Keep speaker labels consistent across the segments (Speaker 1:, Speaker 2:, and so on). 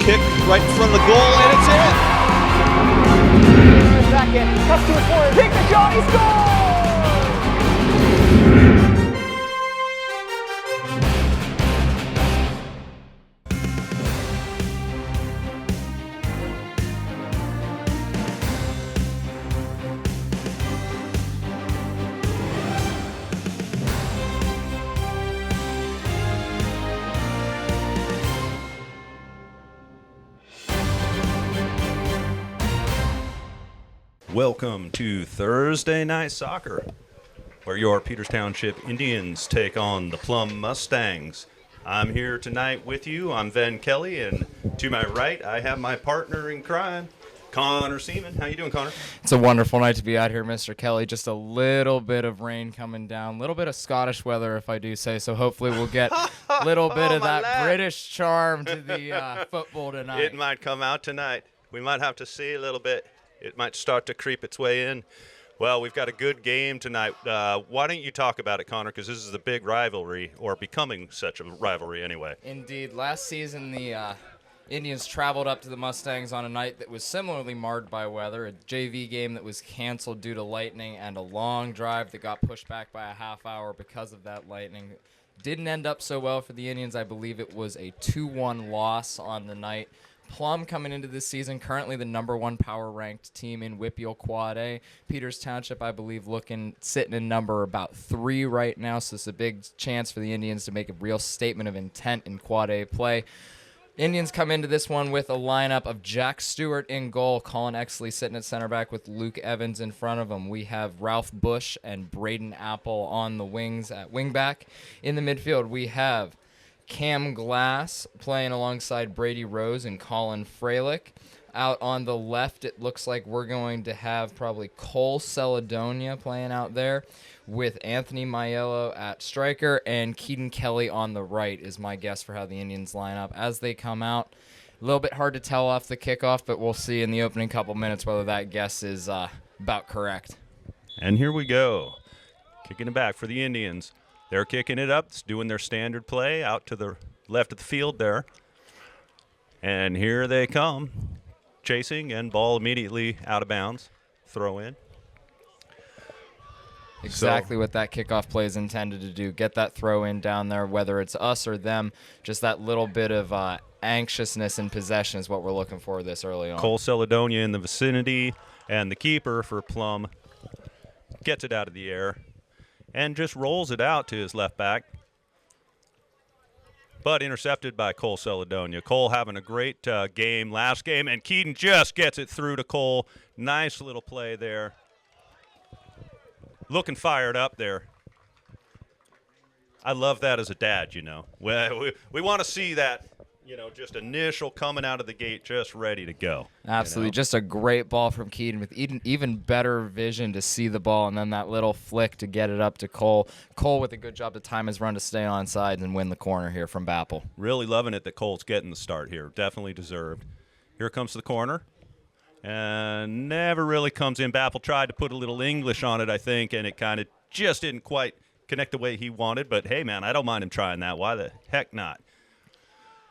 Speaker 1: kick right in front of the goal, and it's in.
Speaker 2: Second, cuts to the corner, take the shot, he scores!
Speaker 3: Welcome to Thursday Night Soccer, where your Peters Township Indians take on the Plum Mustangs. I'm here tonight with you. I'm Ven Kelly, and to my right, I have my partner in crime, Connor Seaman. How you doing, Connor?
Speaker 4: It's a wonderful night to be out here, Mr. Kelly. Just a little bit of rain coming down, a little bit of Scottish weather, if I do say so. Hopefully we'll get a little bit of that
Speaker 3: lad.
Speaker 4: British charm to the football tonight.
Speaker 3: It might come out tonight. We might have to see a little bit. It might start to creep its way in. Well, we've got a good game tonight. Why don't you talk about it, Connor, because this is a big rivalry, or becoming such a rivalry anyway.
Speaker 4: Indeed. Last season, the Indians traveled up to the Mustangs on a night that was similarly marred by weather, a JV game that was canceled due to lightning, and a long drive that got pushed back by a half hour because of that lightning. Didn't end up so well for the Indians. I believe it was a 2-1 loss on the night. Plum coming into this season, currently the #1 power-ranked team in WPIAL Quad A. Peters Township, I believe, sitting in number about 3 right now, so it's a big chance for the Indians to make a real statement of intent in Quad A play. Indians come into this one with a lineup of Jack Stewart in goal, Colin Exley sitting at center back with Luke Evans in front of him. We have Ralph Bush and Braden Apple on the wings at wingback. In the midfield, we have Cam Glass playing alongside Brady Rose and Colin Freilich. Out on the left, it looks like we're going to have probably Cole Celedonia playing out there with Anthony Maiello at striker, and Keaton Kelly on the right is my guess for how the Indians line up as they come out. A little bit hard to tell off the kickoff, but we'll see in the opening couple minutes whether that guess is about correct.
Speaker 3: And here we go. Kicking it back for the Indians. They're kicking it up, doing their standard play out to the left of the field there. And here they come, chasing, and ball immediately out of bounds. Throw in.
Speaker 4: Exactly what that kickoff play is intended to do. Get that throw in down there, whether it's us or them. Just that little bit of anxiousness in possession is what we're looking for this early on.
Speaker 3: Cole Celedonia in the vicinity, and the keeper for Plum gets it out of the air and just rolls it out to his left back, but intercepted by Cole Celedonia. Cole having a great game last game, and Keaton just gets it through to Cole. Nice little play there. Looking fired up there. I love that as a dad, you know. We want to see that, you know, just initial coming out of the gate, just ready to go.
Speaker 4: Absolutely.
Speaker 3: You know?
Speaker 4: Just a great ball from Keaton with even better vision to see the ball, and then that little flick to get it up to Cole. Cole with a good job to time his run to stay on side and win the corner here from Bapple.
Speaker 3: Really loving it that Cole's getting the start here. Definitely deserved. Here comes the corner. And never really comes in. Bapple tried to put a little English on it, I think, and it kind of just didn't quite connect the way he wanted. But, hey, man, I don't mind him trying that. Why the heck not?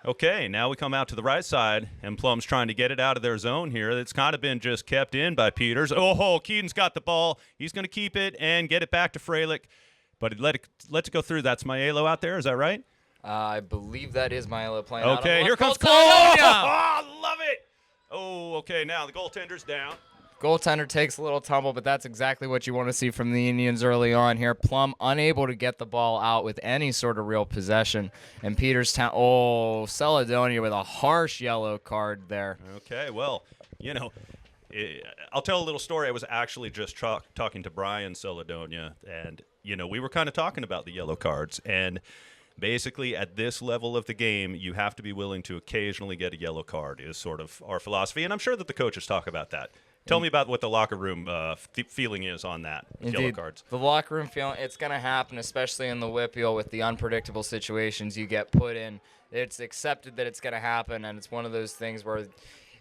Speaker 3: Okay, now we come out to the right side, and Plum's trying to get it out of their zone here. It's kind of been just kept in by Peters. Oh, Keaton's got the ball. He's going to keep it and get it back to Freilich. But let's go through. That's Maiello out there. Is that right?
Speaker 4: I believe that is Maiello playing.
Speaker 3: Okay, here comes Cole.
Speaker 4: Oh,
Speaker 3: I love it. Oh, okay, now the goaltender's down.
Speaker 4: Goaltender takes a little tumble, but that's exactly what you want to see from the Indians early on here. Plum unable to get the ball out with any sort of real possession. And Peterstown, Celedonia with a harsh yellow card there.
Speaker 3: Okay, well, you know, I'll tell a little story. I was actually just talking to Brian Celedonia, and, you know, we were kind of talking about the yellow cards. And basically, at this level of the game, you have to be willing to occasionally get a yellow card is sort of our philosophy, and I'm sure that the coaches talk about that. Tell me about what the locker room feeling is on that, yellow cards.
Speaker 4: The locker room feeling, it's going to happen, especially in the WPIAL with the unpredictable situations you get put in. It's accepted that it's going to happen, and it's one of those things where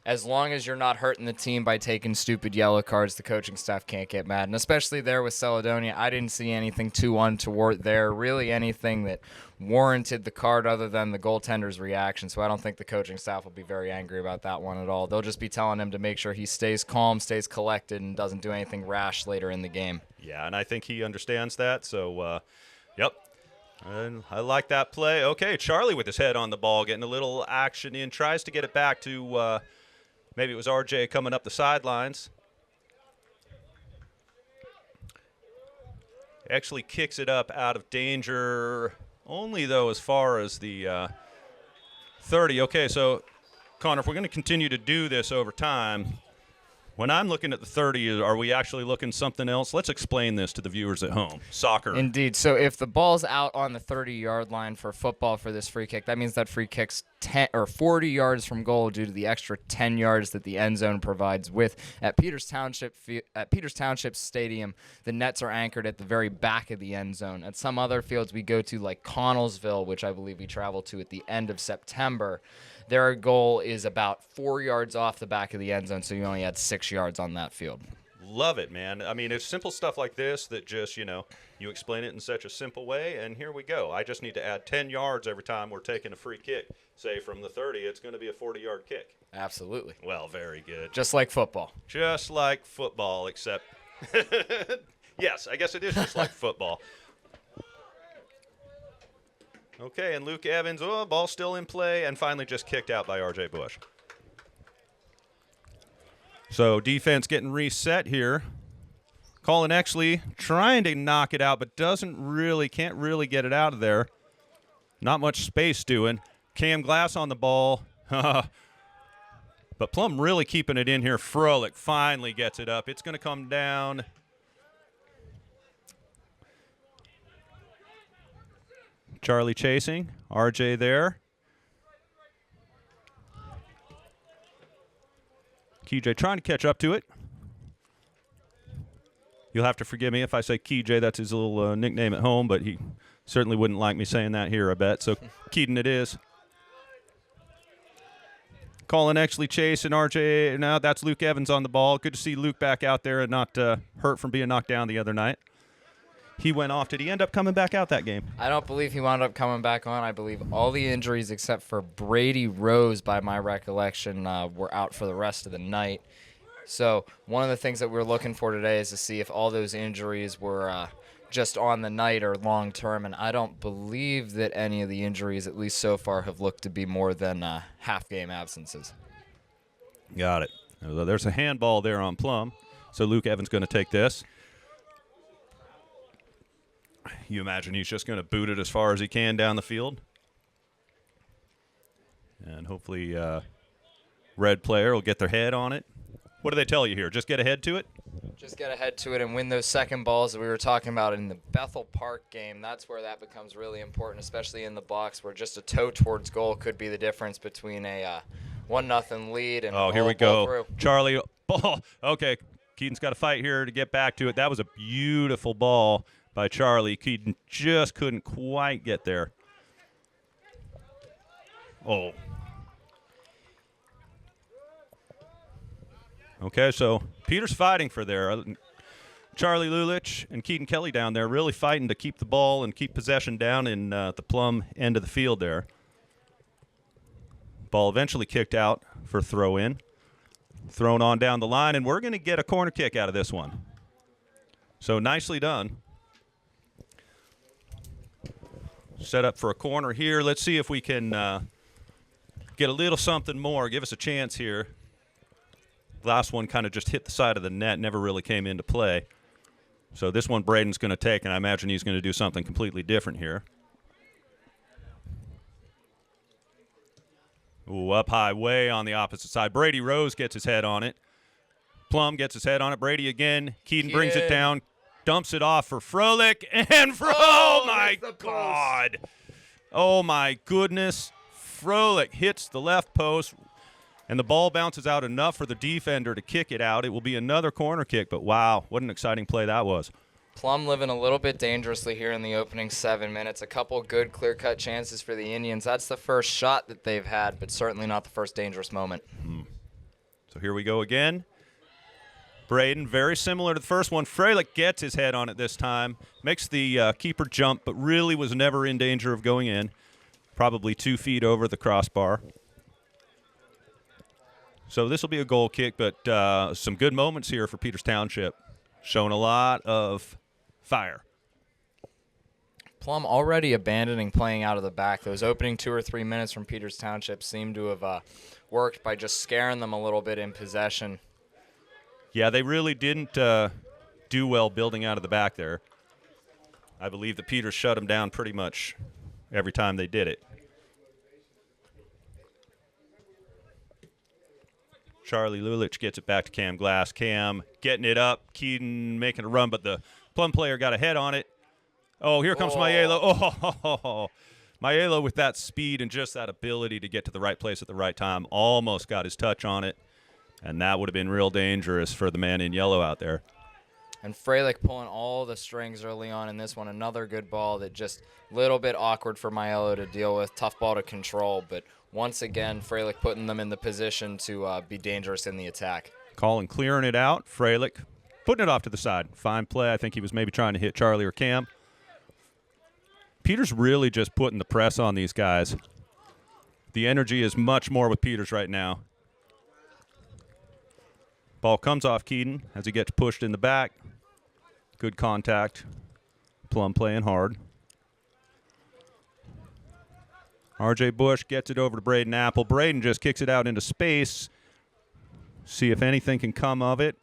Speaker 4: as long as you're not hurting the team by taking stupid yellow cards, the coaching staff can't get mad. And especially there with Caledonia, I didn't see anything too untoward there, really anything that warranted the card other than the goaltender's reaction. So I don't think the coaching staff will be very angry about that one at all. They'll just be telling him to make sure he stays calm, stays collected, and doesn't do anything rash later in the game.
Speaker 3: Yeah, and I think he understands that. So, yep. And I like that play. Okay, Charlie with his head on the ball, getting a little action in, tries to get it back to maybe it was RJ coming up the sidelines. Actually kicks it up out of danger, only though as far as the 30. Okay, so Connor, if we're going to continue to do this over time, when I'm looking at the 30, are we actually looking something else? Let's explain this to the viewers at home. Soccer.
Speaker 4: Indeed. So if the ball's out on the 30-yard line for football for this free kick, that means that free kick's 10 or 40 yards from goal due to the extra 10 yards that the end zone provides with. At Peters Township Stadium, the nets are anchored at the very back of the end zone. At some other fields we go to, like Connellsville, which I believe we travel to at the end of September, their goal is about 4 yards off the back of the end zone, so you only had 6 yards on that field.
Speaker 3: Love it, man. I mean, it's simple stuff like this that just, you explain it in such a simple way, and here we go. I just need to add 10 yards every time we're taking a free kick. Say from the 30, it's going to be a 40-yard kick.
Speaker 4: Absolutely.
Speaker 3: Well, very good.
Speaker 4: Just like football.
Speaker 3: Just like football, except, yes, I guess it is just like football. Okay, and Luke Evans, ball still in play, and finally just kicked out by R.J. Bush. So defense getting reset here. Colin Exley trying to knock it out, but can't really get it out of there. Not much space doing. Cam Glass on the ball. But Plum really keeping it in here. Froelich finally gets it up. It's going to come down. Charlie chasing. RJ there. KJ trying to catch up to it. You'll have to forgive me if I say KJ. That's his little nickname at home, but he certainly wouldn't like me saying that here, I bet. So Keaton it is. Colin actually chasing RJ. Now that's Luke Evans on the ball. Good to see Luke back out there and not hurt from being knocked down the other night. He went off. Did he end up coming back out that game?
Speaker 4: I don't believe he wound up coming back on. I believe all the injuries except for Brady Rose, by my recollection, were out for the rest of the night. So one of the things that we're looking for today is to see if all those injuries were just on the night or long-term, and I don't believe that any of the injuries, at least so far, have looked to be more than half-game absences.
Speaker 3: Got it. There's a handball there on Plum, so Luke Evans going to take this. You imagine he's just going to boot it as far as he can down the field. And hopefully red player will get their head on it. What do they tell you here? Just get ahead to it?
Speaker 4: Just get ahead to it and win those second balls that we were talking about in the Bethel Park game. That's where that becomes really important, especially in the box where just a toe towards goal could be the difference between a 1-0 lead and
Speaker 3: here we go.
Speaker 4: Through.
Speaker 3: Charlie, ball. Okay, Keaton's got to fight here to get back to it. That was a beautiful ball by Charlie. Keaton just couldn't quite get there. Oh. Okay, so Peter's fighting for there. Charlie Lulich and Keaton Kelly down there really fighting to keep the ball and keep possession down in the Plum end of the field there. Ball eventually kicked out for throw-in. Thrown on down the line, and we're going to get a corner kick out of this one. So nicely done. Set up for a corner here. Let's see if we can get a little something more. Give us a chance here. Last one kind of just hit the side of the net, never really came into play. So this one Braden's going to take, and I imagine he's going to do something completely different here. Ooh, up high, way on the opposite side. Brady Rose gets his head on it. Plum gets his head on it. Brady again. Keaton brings it down, dumps it off for Froelich, and oh my God. Oh my goodness. Froelich hits the left post, and the ball bounces out enough for the defender to kick it out. It will be another corner kick, but wow, what an exciting play that was.
Speaker 4: Plum living a little bit dangerously here in the opening 7 minutes. A couple good clear-cut chances for the Indians. That's the first shot that they've had, but certainly not the first dangerous moment.
Speaker 3: So here we go again. Braden, very similar to the first one. Freilich gets his head on it this time. Makes the keeper jump, but really was never in danger of going in. Probably 2 feet over the crossbar. So this will be a goal kick, but some good moments here for Peters Township. Showing a lot of fire.
Speaker 4: Plum already abandoning playing out of the back. Those opening 2 or 3 minutes from Peters Township seem to have worked by just scaring them a little bit in possession.
Speaker 3: Yeah, they really didn't do well building out of the back there. I believe the Peters shut them down pretty much every time they did it. Charlie Lulich gets it back to Cam Glass. Cam getting it up. Keaton making a run, but the Plum player got a head on it. Oh, here comes Maiello. Oh, Maiello with that speed and just that ability to get to the right place at the right time. Almost got his touch on it, and that would have been real dangerous for the man in yellow out there.
Speaker 4: And Freilich pulling all the strings early on in this one. Another good ball that just a little bit awkward for Maiello to deal with. Tough ball to control, but once again, Freilich putting them in the position to be dangerous in the attack.
Speaker 3: Colin clearing it out. Freilich putting it off to the side. Fine play. I think he was maybe trying to hit Charlie or Cam. Peters really just putting the press on these guys. The energy is much more with Peters right now. Ball comes off Keaton as he gets pushed in the back. Good contact. Plum playing hard. R.J. Bush gets it over to Braden Apple. Braden just kicks it out into space. See if anything can come of it.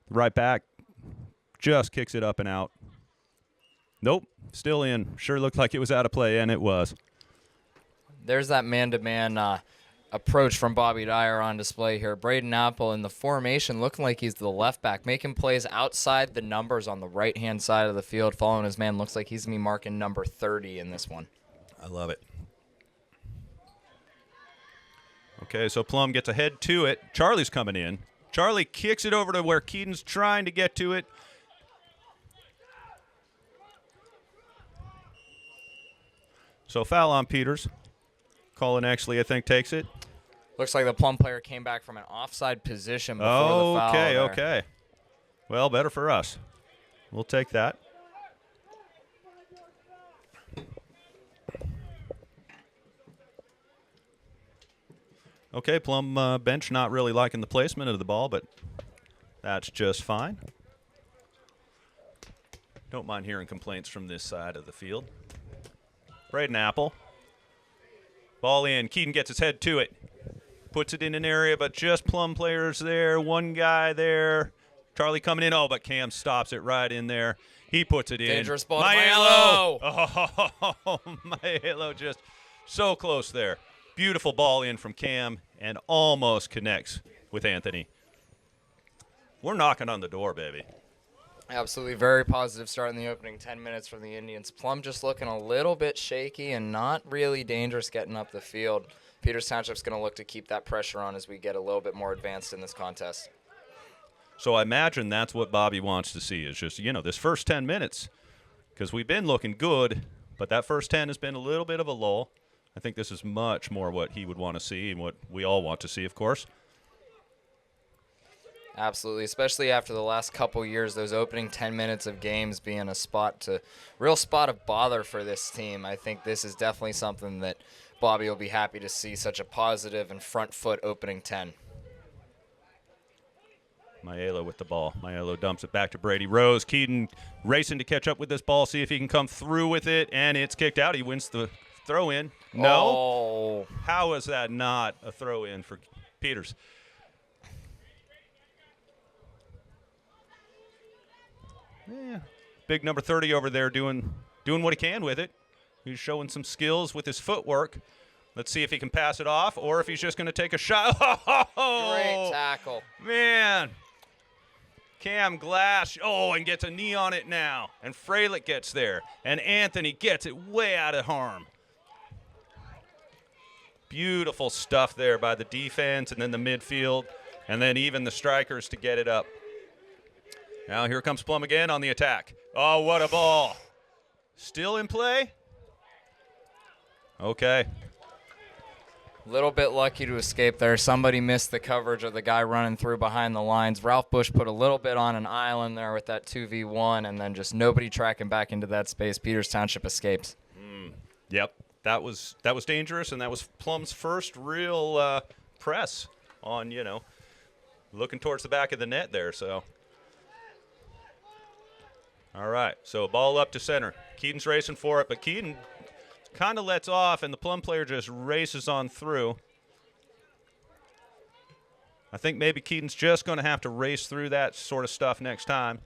Speaker 3: Right back just kicks it up and out. Nope, still in. Sure looked like it was out of play, and it was.
Speaker 4: There's that man-to-man approach from Bobby Dyer on display here. Braden Apple in the formation looking like he's the left back, making plays outside the numbers on the right-hand side of the field. Following his man, looks like he's going to be marking number 30 in this one.
Speaker 3: I love it. Okay, so Plum gets ahead to it. Charlie's coming in. Charlie kicks it over to where Keaton's trying to get to it. So foul on Peters. Colin actually, I think, takes it.
Speaker 4: Looks like the Plum player came back from an offside position before the foul.
Speaker 3: Okay. Well, better for us. We'll take that. Okay, Plum bench not really liking the placement of the ball, but that's just fine. Don't mind hearing complaints from this side of the field. Braden Apple. Ball in. Keaton gets his head to it. Puts it in an area, but just Plum players there. One guy there. Charlie coming in. Oh, but Cam stops it right in there. He puts it in.
Speaker 4: Dangerous ball.
Speaker 3: Maiello. Oh, Maiello just so close there. Beautiful ball in from Cam and almost connects with Anthony. We're knocking on the door, baby.
Speaker 4: Absolutely, very positive start in the opening 10 minutes from the Indians. Plum just looking a little bit shaky and not really dangerous getting up the field. Peters Township's going to look to keep that pressure on as we get a little bit more advanced in this contest.
Speaker 3: So I imagine that's what Bobby wants to see is just, this first 10 minutes, because we've been looking good, but that first 10 has been a little bit of a lull. I think this is much more what he would want to see and what we all want to see, of course.
Speaker 4: Absolutely, especially after the last couple years, those opening 10 minutes of games being a real spot of bother for this team. I think this is definitely something that Bobby will be happy to see, such a positive and front foot opening 10.
Speaker 3: Maiello with the ball. Maiello dumps it back to Brady Rose. Keaton racing to catch up with this ball, see if he can come through with it, and it's kicked out. He wins the throw in. No.
Speaker 4: Oh.
Speaker 3: How is that not a throw in for Peters? Yeah. Big number 30 over there doing what he can with it. He's showing some skills with his footwork. Let's see if he can pass it off or if he's just going to take a shot.
Speaker 4: Great tackle.
Speaker 3: Man. Cam Glass, and gets a knee on it now. And Freilich gets there. And Anthony gets it way out of harm. Beautiful stuff there by the defense and then the midfield. And then even the strikers to get it up. Now here comes Plum again on the attack. Oh, what a ball. Still in play? Okay.
Speaker 4: Little bit lucky to escape there. Somebody missed the coverage of the guy running through behind the lines. Ralph Bush put a little bit on an island there with that 2v1, and then just nobody tracking back into that space. Peters Township escapes.
Speaker 3: Yep, that was dangerous, and that was Plum's first real press on, looking towards the back of the net there. So, all right, so ball up to center. Keaton's racing for it, but Keaton kind of lets off, and the Plum player just races on through. I think maybe Keaton's just going to have to race through that sort of stuff next time.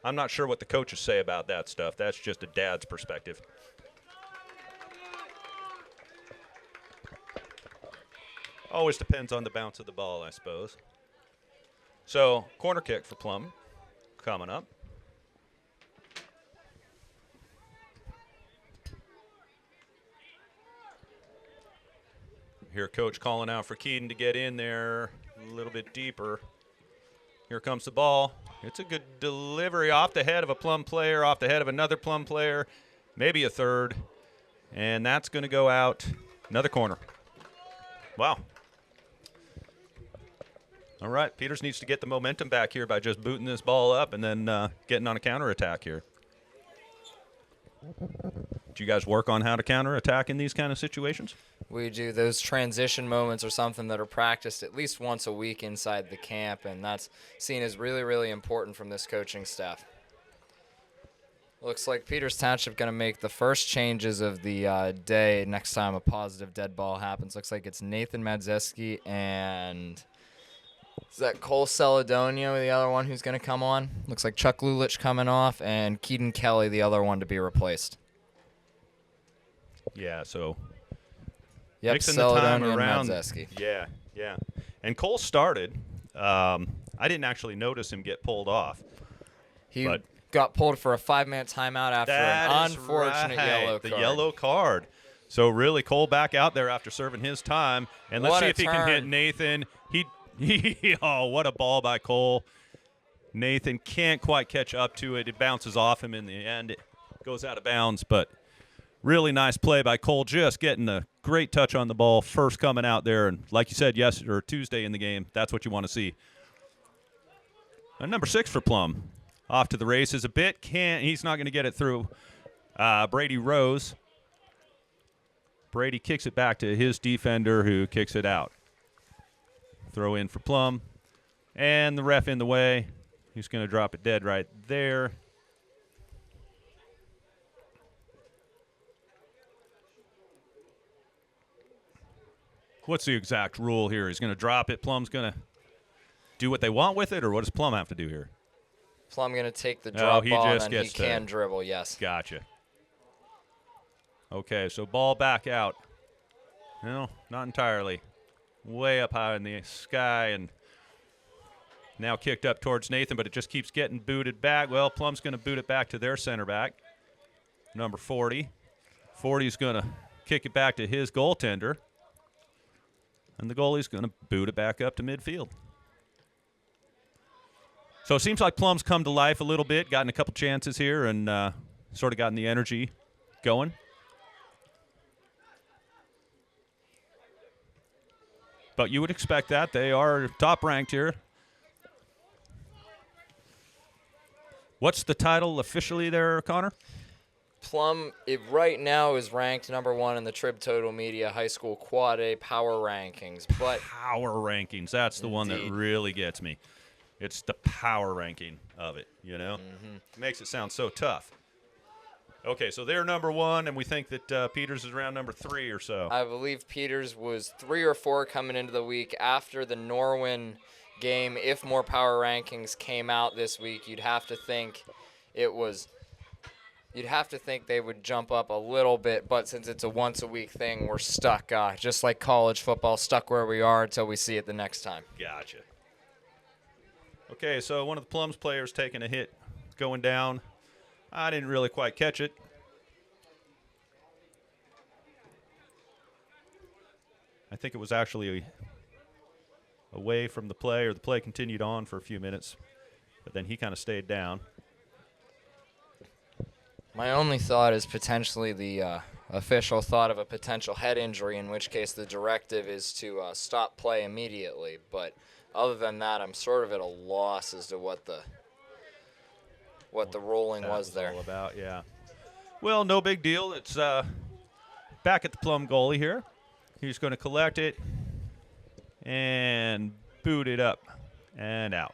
Speaker 3: I'm not sure what the coaches say about that stuff. That's just a dad's perspective. Always depends on the bounce of the ball, I suppose. So, corner kick for Plum coming up. Here, coach calling out for Keaton to get in there a little bit deeper. Here comes the ball. It's a good delivery off the head of a Plum player, off the head of another Plum player, maybe a third. And that's going to go out. Another corner. Wow. All right, Peters needs to get the momentum back here by just booting this ball up and then getting on a counterattack here. Do you guys work on how to counterattack in these kind of situations?
Speaker 4: We do. Those transition moments are something that are practiced at least once a week inside the camp, and that's seen as really, really important from this coaching staff. Looks like Peters Township going to make the first changes of the day next time a positive dead ball happens. Looks like it's Nathan Madzeski and is that Cole Celadonio, the other one who's going to come on? Looks like Chuck Lulich coming off and Keaton Kelly, the other one to be replaced.
Speaker 3: Yeah, so
Speaker 4: mixing
Speaker 3: the time around.
Speaker 4: Madzeski.
Speaker 3: Yeah. And Cole started. I didn't actually notice him get pulled off.
Speaker 4: He got pulled for a 5-minute timeout after an unfortunate yellow card.
Speaker 3: The yellow card. So really, Cole back out there after serving his time. And let's see if he can hit Nathan. Oh, what a ball by Cole. Nathan can't quite catch up to it. It bounces off him in the end. It goes out of bounds, but really nice play by Cole, just getting a great touch on the ball, first coming out there. And like you said, Tuesday in the game, that's what you want to see. And number 6 for Plum. Off to the races a bit. He's not going to get it through. Brady Rose. Brady kicks it back to his defender, who kicks it out. Throw in for Plum. And the ref in the way. He's going to drop it dead right there. What's the exact rule here? He's going to drop it. Plum's going to do what they want with it, or what does Plum have to do here?
Speaker 4: Plum going to take the drop ball,
Speaker 3: just
Speaker 4: and then he can dribble, yes.
Speaker 3: Gotcha. Okay, so ball back out. No, not entirely. Way up high in the sky, and now kicked up towards Nathan, but it just keeps getting booted back. Well, Plum's going to boot it back to their center back, number 40. 40's going to kick it back to his goaltender, and the goalie's going to boot it back up to midfield. So it seems like Plum's come to life a little bit, gotten a couple chances here, and sort of gotten the energy going. But you would expect that. They are top ranked here. What's the title officially there, Connor?
Speaker 4: Plum, right now, is ranked number 1 in the Trib Total Media High School Quad A Power Rankings. But
Speaker 3: Power Rankings, that's the one that really gets me. It's the power ranking of it, It makes it sound so tough. Okay, so they're number 1, and we think that Peters is around number 3 or so.
Speaker 4: I believe Peters was 3 or 4 coming into the week after the Norwin game. If more power rankings came out this week, you'd have to think they would jump up a little bit, but since it's a once-a-week thing, we're stuck, just like college football, stuck where we are until we see it the next time.
Speaker 3: Gotcha. Okay, so one of the Plum's players taking a hit going down. I didn't really quite catch it. I think it was actually away from the play, or the play continued on for a few minutes, but then he kind of stayed down.
Speaker 4: My only thought is potentially the official thought of a potential head injury, in which case the directive is to stop play immediately. But other than that, I'm sort of at a loss as to what the ruling was there.
Speaker 3: All about, yeah. Well, no big deal. It's back at the Plum goalie here. He's going to collect it and boot it up and out.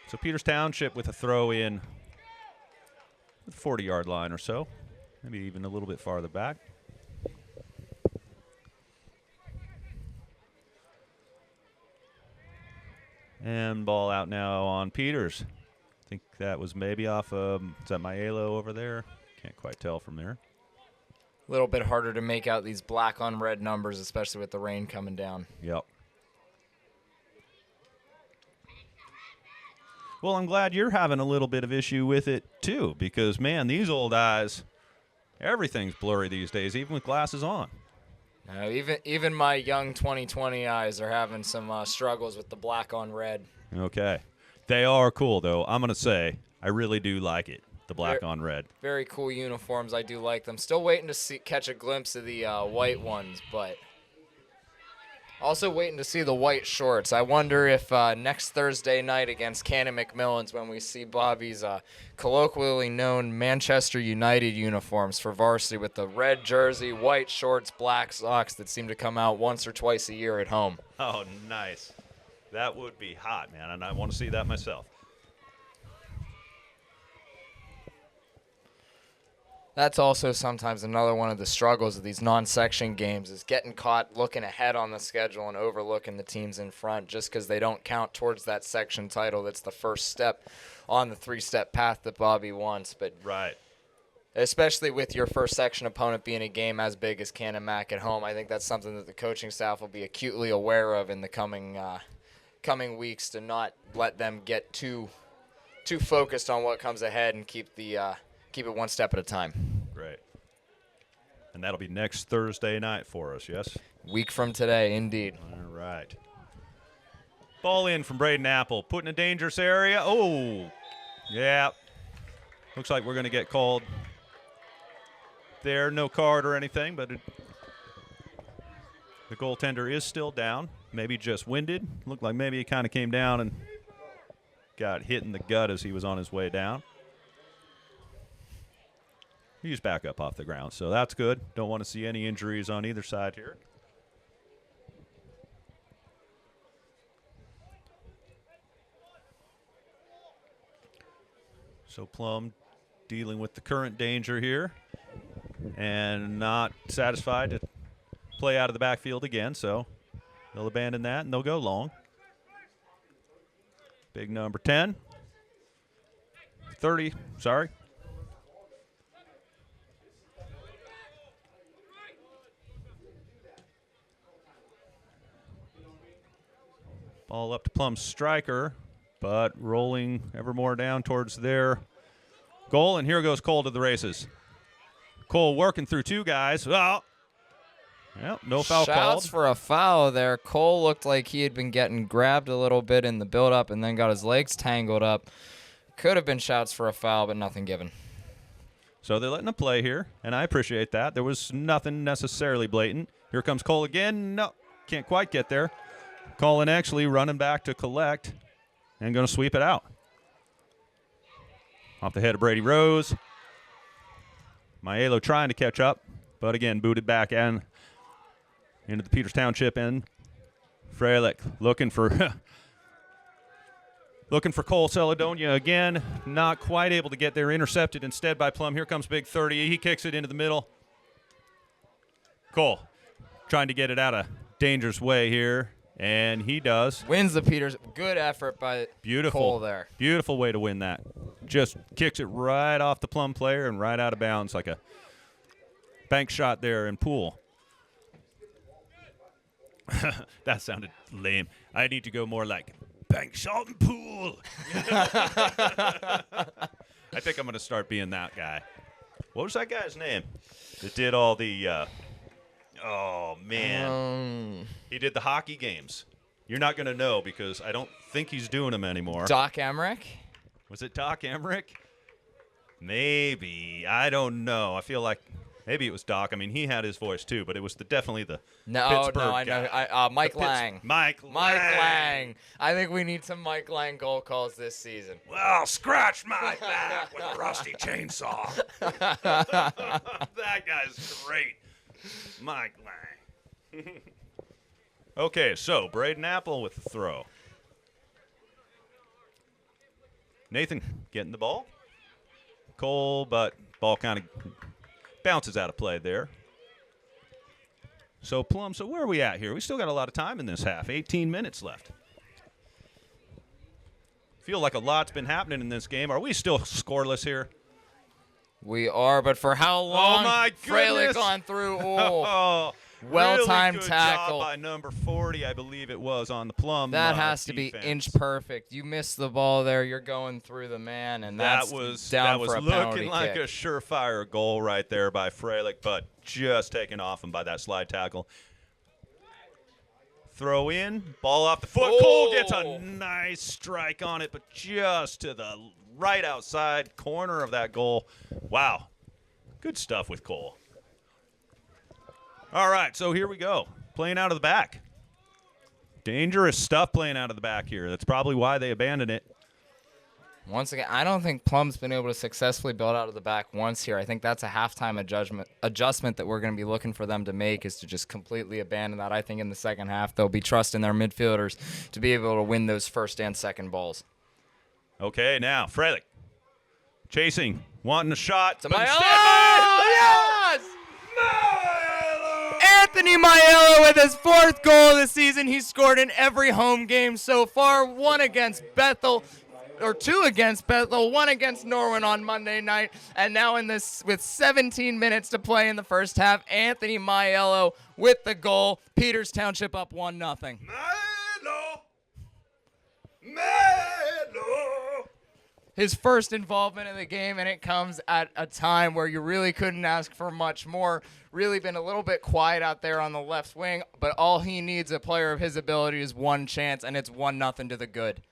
Speaker 3: So Peters Township with a throw in the 40-yard line or so, maybe even a little bit farther back. And ball out now on Peters. I think that was maybe off of, is that Maiello over there? Can't quite tell from there.
Speaker 4: A little bit harder to make out these black on red numbers, especially with the rain coming down.
Speaker 3: Yep. Well, I'm glad you're having a little bit of issue with it, too, because, man, these old eyes, everything's blurry these days, even with glasses on.
Speaker 4: Even my young 20/20 eyes are having some struggles with the black on red.
Speaker 3: Okay. They are cool, though. I'm going to say I really do like it, the black on red.
Speaker 4: Very cool uniforms. I do like them. Still waiting to catch a glimpse of the white ones, but also waiting to see the white shorts. I wonder if next Thursday night against Cannon McMillan's, when we see Bobby's colloquially known Manchester United uniforms for varsity with the red jersey, white shorts, black socks that seem to come out once or twice a year at home.
Speaker 3: Oh, nice. That would be hot, man, and I want to see that myself.
Speaker 4: That's also sometimes another one of the struggles of these non-section games is getting caught looking ahead on the schedule and overlooking the teams in front just because they don't count towards that section title. That's the first step on the three-step path that Bobby wants. But
Speaker 3: right.
Speaker 4: Especially with your first section opponent being a game as big as Cannon Mac at home, I think that's something that the coaching staff will be acutely aware of in the coming weeks, to not let them get too focused on what comes ahead and keep it one step at a time.
Speaker 3: Great. And that'll be next Thursday night for us, yes?
Speaker 4: Week from today, indeed.
Speaker 3: All right. Ball in from Braden Apple. Put in a dangerous area. Oh, yeah. Looks like we're going to get called there. No card or anything, but the goaltender is still down. Maybe just winded. Looked like maybe he kind of came down and got hit in the gut as he was on his way down. He's back up off the ground, so that's good. Don't want to see any injuries on either side here. So Plum dealing with the current danger here and not satisfied to play out of the backfield again, so they'll abandon that and they'll go long. Big number 10. 30, sorry. Ball up to Plum's striker, but rolling ever more down towards their goal. And here goes Cole to the races. Cole working through two guys. Oh, yeah, no foul called.
Speaker 4: Shouts for a foul there. Cole looked like he had been getting grabbed a little bit in the build-up and then got his legs tangled up. Could have been shouts for a foul, but nothing given.
Speaker 3: So they're letting him play here, and I appreciate that. There was nothing necessarily blatant. Here comes Cole again. No, can't quite get there. Colin actually running back to collect and going to sweep it out. Off the head of Brady Rose. Maiello trying to catch up, but again, booted back and into the Peters Township end. Freilich looking for Cole Celedonia again. Not quite able to get there. Intercepted instead by Plum. Here comes Big 30. He kicks it into the middle. Cole trying to get it out of dangerous way here. And he does.
Speaker 4: Wins the Peters. Good effort by Cole there.
Speaker 3: Beautiful way to win that. Just kicks it right off the Plum player and right out of bounds like a bank shot there in pool. That sounded lame. I need to go more like bank shot in pool. I think I'm going to start being that guy. What was that guy's name that did all the oh, man. He did the hockey games. You're not going to know because I don't think he's doing them anymore.
Speaker 4: Doc Emmerich?
Speaker 3: Was it Doc Emmerich? Maybe. I don't know. I feel like maybe it was Doc. I mean, he had his voice too, but it was definitely the Pittsburgh
Speaker 4: I know.
Speaker 3: guy.
Speaker 4: Mike Lang.
Speaker 3: Mike
Speaker 4: Lang. I think we need some Mike Lang goal calls this season.
Speaker 3: Well, scratch my back with a rusty chainsaw. That guy's great. Mike Lang. Okay, so Braden Apple with the throw. Nathan getting the ball. Cole, but ball kind of bounces out of play there. So Plum, so where are we at here? We still got a lot of time in this half. 18 minutes left. Feel like a lot's been happening in this game. Are we still scoreless here?
Speaker 4: We are, but for how long?
Speaker 3: Oh, my goodness.
Speaker 4: Fralick on through.
Speaker 3: Oh,
Speaker 4: well-timed
Speaker 3: really good
Speaker 4: tackle.
Speaker 3: Job by number 40, I believe it was, on the Plum
Speaker 4: That has to
Speaker 3: defense.
Speaker 4: be inch perfect. You missed the ball there. You're going through the man, and that's down for a penalty
Speaker 3: looking like
Speaker 4: kick.
Speaker 3: a surefire goal right there by Fralick, but just taken off him by that slide tackle. Throw in, ball off the foot.
Speaker 4: Oh.
Speaker 3: Cole gets a nice strike on it, but just to the right outside corner of that goal. Wow. Good stuff with Cole. All right, so here we go. Playing out of the back. Dangerous stuff playing out of the back here. That's probably why they abandoned it.
Speaker 4: Once again, I don't think Plum's been able to successfully build out of the back once here. I think that's a halftime adjustment that we're going to be looking for them to make, is to just completely abandon that. I think in the second half they'll be trusting their midfielders to be able to win those first and second balls.
Speaker 3: Okay, now Frelick chasing, wanting a shot.
Speaker 4: To Maiello! Yes! Anthony Maiello with his 4th goal this season. He's scored in every home game so far. 1 against Bethel, or 2 against Bethel, 1 against Norwin on Monday night, and now in this with 17 minutes to play in the first half, Anthony Maiello with the goal. Peters Township up 1-0.
Speaker 3: Maiello!
Speaker 4: His first involvement in the game, and it comes at a time where you really couldn't ask for much more. Really been a little bit quiet out there on the left wing, but all he needs, a player of his ability, is one chance, and it's 1-0 to the good.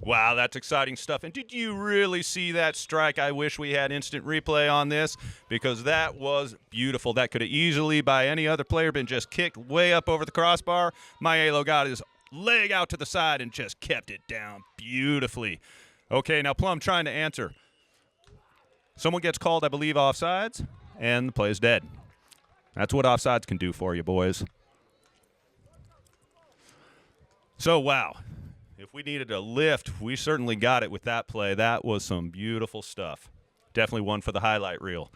Speaker 3: Wow, that's exciting stuff. And did you really see that strike? I wish we had instant replay on this, because that was beautiful. That could have easily, by any other player, been just kicked way up over the crossbar. Maiello got his leg out to the side and just kept it down beautifully. Okay, now Plum trying to answer. Someone gets called, I believe, offsides, and the play is dead. That's what offsides can do for you, boys. So, wow. If we needed a lift, we certainly got it with that play. That was some beautiful stuff. Definitely one for the highlight reel.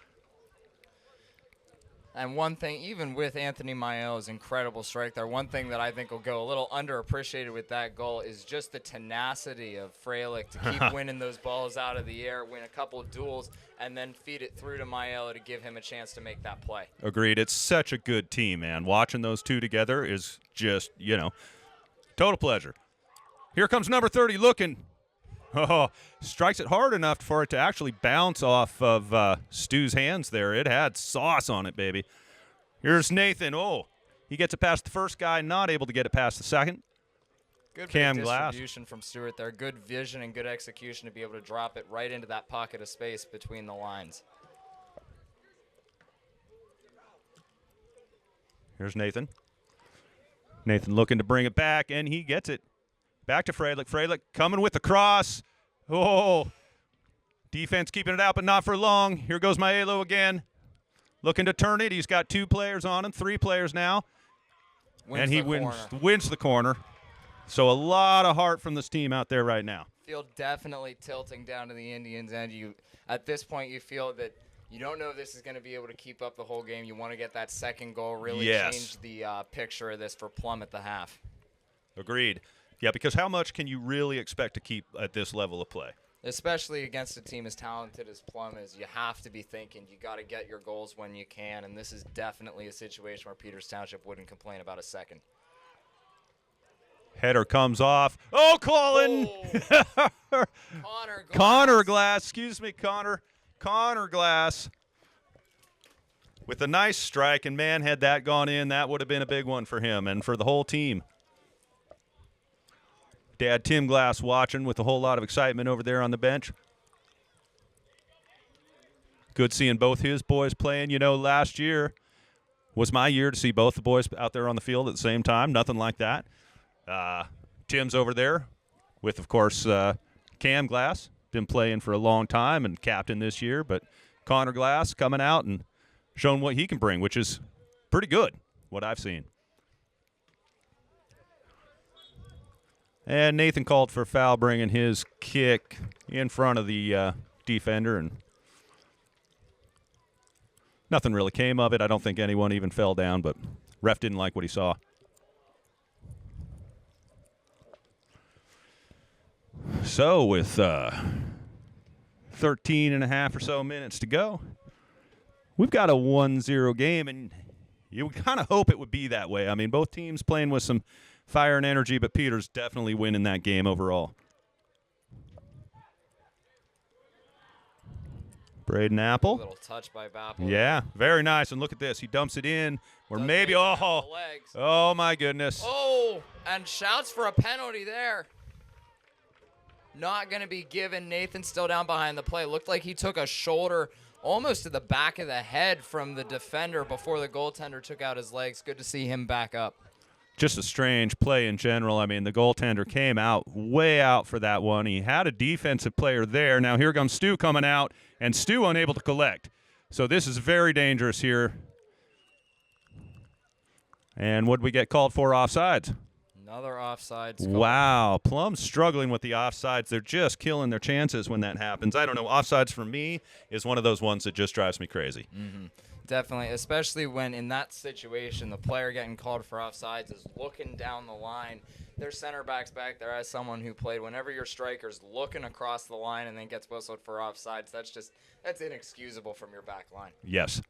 Speaker 4: And one thing, even with Anthony Maiello's incredible strike there, one thing that I think will go a little underappreciated with that goal is just the tenacity of Fralick to keep winning those balls out of the air, win a couple of duels, and then feed it through to Maiello to give him a chance to make that play.
Speaker 3: Agreed. It's such a good team, man. Watching those two together is just, total pleasure. Here comes number 30 looking. Oh, strikes it hard enough for it to actually bounce off of Stu's hands there. It had sauce on it, baby. Here's Nathan. Oh, he gets it past the first guy, not able to get it past the second.
Speaker 4: Good
Speaker 3: Cam Glass.
Speaker 4: distribution from Stewart there. Good vision and good execution to be able to drop it right into that pocket of space between the lines.
Speaker 3: Here's Nathan. Nathan looking to bring it back, and he gets it. Back to Fralick. Fralick coming with the cross. Oh, defense keeping it out, but not for long. Here goes Maiello again. Looking to turn it. He's got 2 players on him, 3 players now. And he wins the corner. So a lot of heart from this team out there right now.
Speaker 4: Field definitely tilting down to the Indians' end. At this point, you feel that you don't know if this is going to be able to keep up the whole game. You want to get that second goal, really change the picture of this for Plum at the half.
Speaker 3: Agreed. Yeah, because how much can you really expect to keep at this level of play?
Speaker 4: Especially against a team as talented as Plum is, you have to be thinking you got to get your goals when you can, and this is definitely a situation where Peters Township wouldn't complain about a second.
Speaker 3: Header comes off. Oh, Colin!
Speaker 4: Oh.
Speaker 3: Connor Glass. Excuse me, Connor. Connor Glass with a nice strike, and man, had that gone in, that would have been a big one for him and for the whole team. Dad Tim Glass watching with a whole lot of excitement over there on the bench. Good seeing both his boys playing. You know, last year was my year to see both the boys out there on the field at the same time. Nothing like that. Tim's over there with, of course, Cam Glass. Been playing for a long time and captain this year. But Connor Glass coming out and showing what he can bring, which is pretty good, what I've seen. And Nathan called for a foul, bringing his kick in front of the defender, and nothing really came of it. I don't think anyone even fell down, but ref didn't like what he saw. So with 13 and a half or so minutes to go, we've got a 1-0 game, and you would kind of hope it would be that way. I mean, both teams playing with some fire and energy, but Peter's definitely winning that game overall. Braden Apple.
Speaker 4: A little touch by Apple.
Speaker 3: Yeah, very nice. And look at this. He dumps it in. Or maybe, oh my goodness.
Speaker 4: Oh, and shouts for a penalty there. Not going to be given. Nathan still down behind the play. Looked like he took a shoulder almost to the back of the head from the defender before the goaltender took out his legs. Good to see him back up.
Speaker 3: Just a strange play in general. I mean, the goaltender came way out for that one. He had a defensive player there. Now here comes Stu coming out, and Stu unable to collect. So this is very dangerous here. And what did we get called for? Offsides.
Speaker 4: Another offsides call.
Speaker 3: Wow, Plum's struggling with the offsides. They're just killing their chances when that happens. I don't know. Offsides for me is one of those ones that just drives me crazy.
Speaker 4: Mm-hmm. Definitely, especially when in that situation, the player getting called for offsides is looking down the line. Their center back's back there as someone who played. Whenever your striker's looking across the line and then gets whistled for offsides, that's inexcusable from your back line.
Speaker 3: Yes.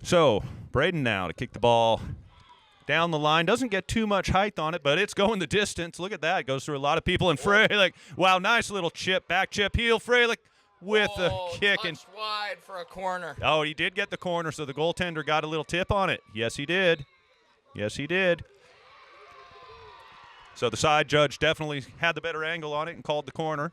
Speaker 3: So, Braden now to kick the ball down the line. Doesn't get too much height on it, but it's going the distance. Look at that. It goes through a lot of people. And Frelick, wow, nice little chip, back chip, heel. Frelick with a kick. And
Speaker 4: wide for a corner.
Speaker 3: Oh, he did get the corner, so the goaltender got a little tip on it. Yes, he did. Yes, he did. So the side judge definitely had the better angle on it and called the corner.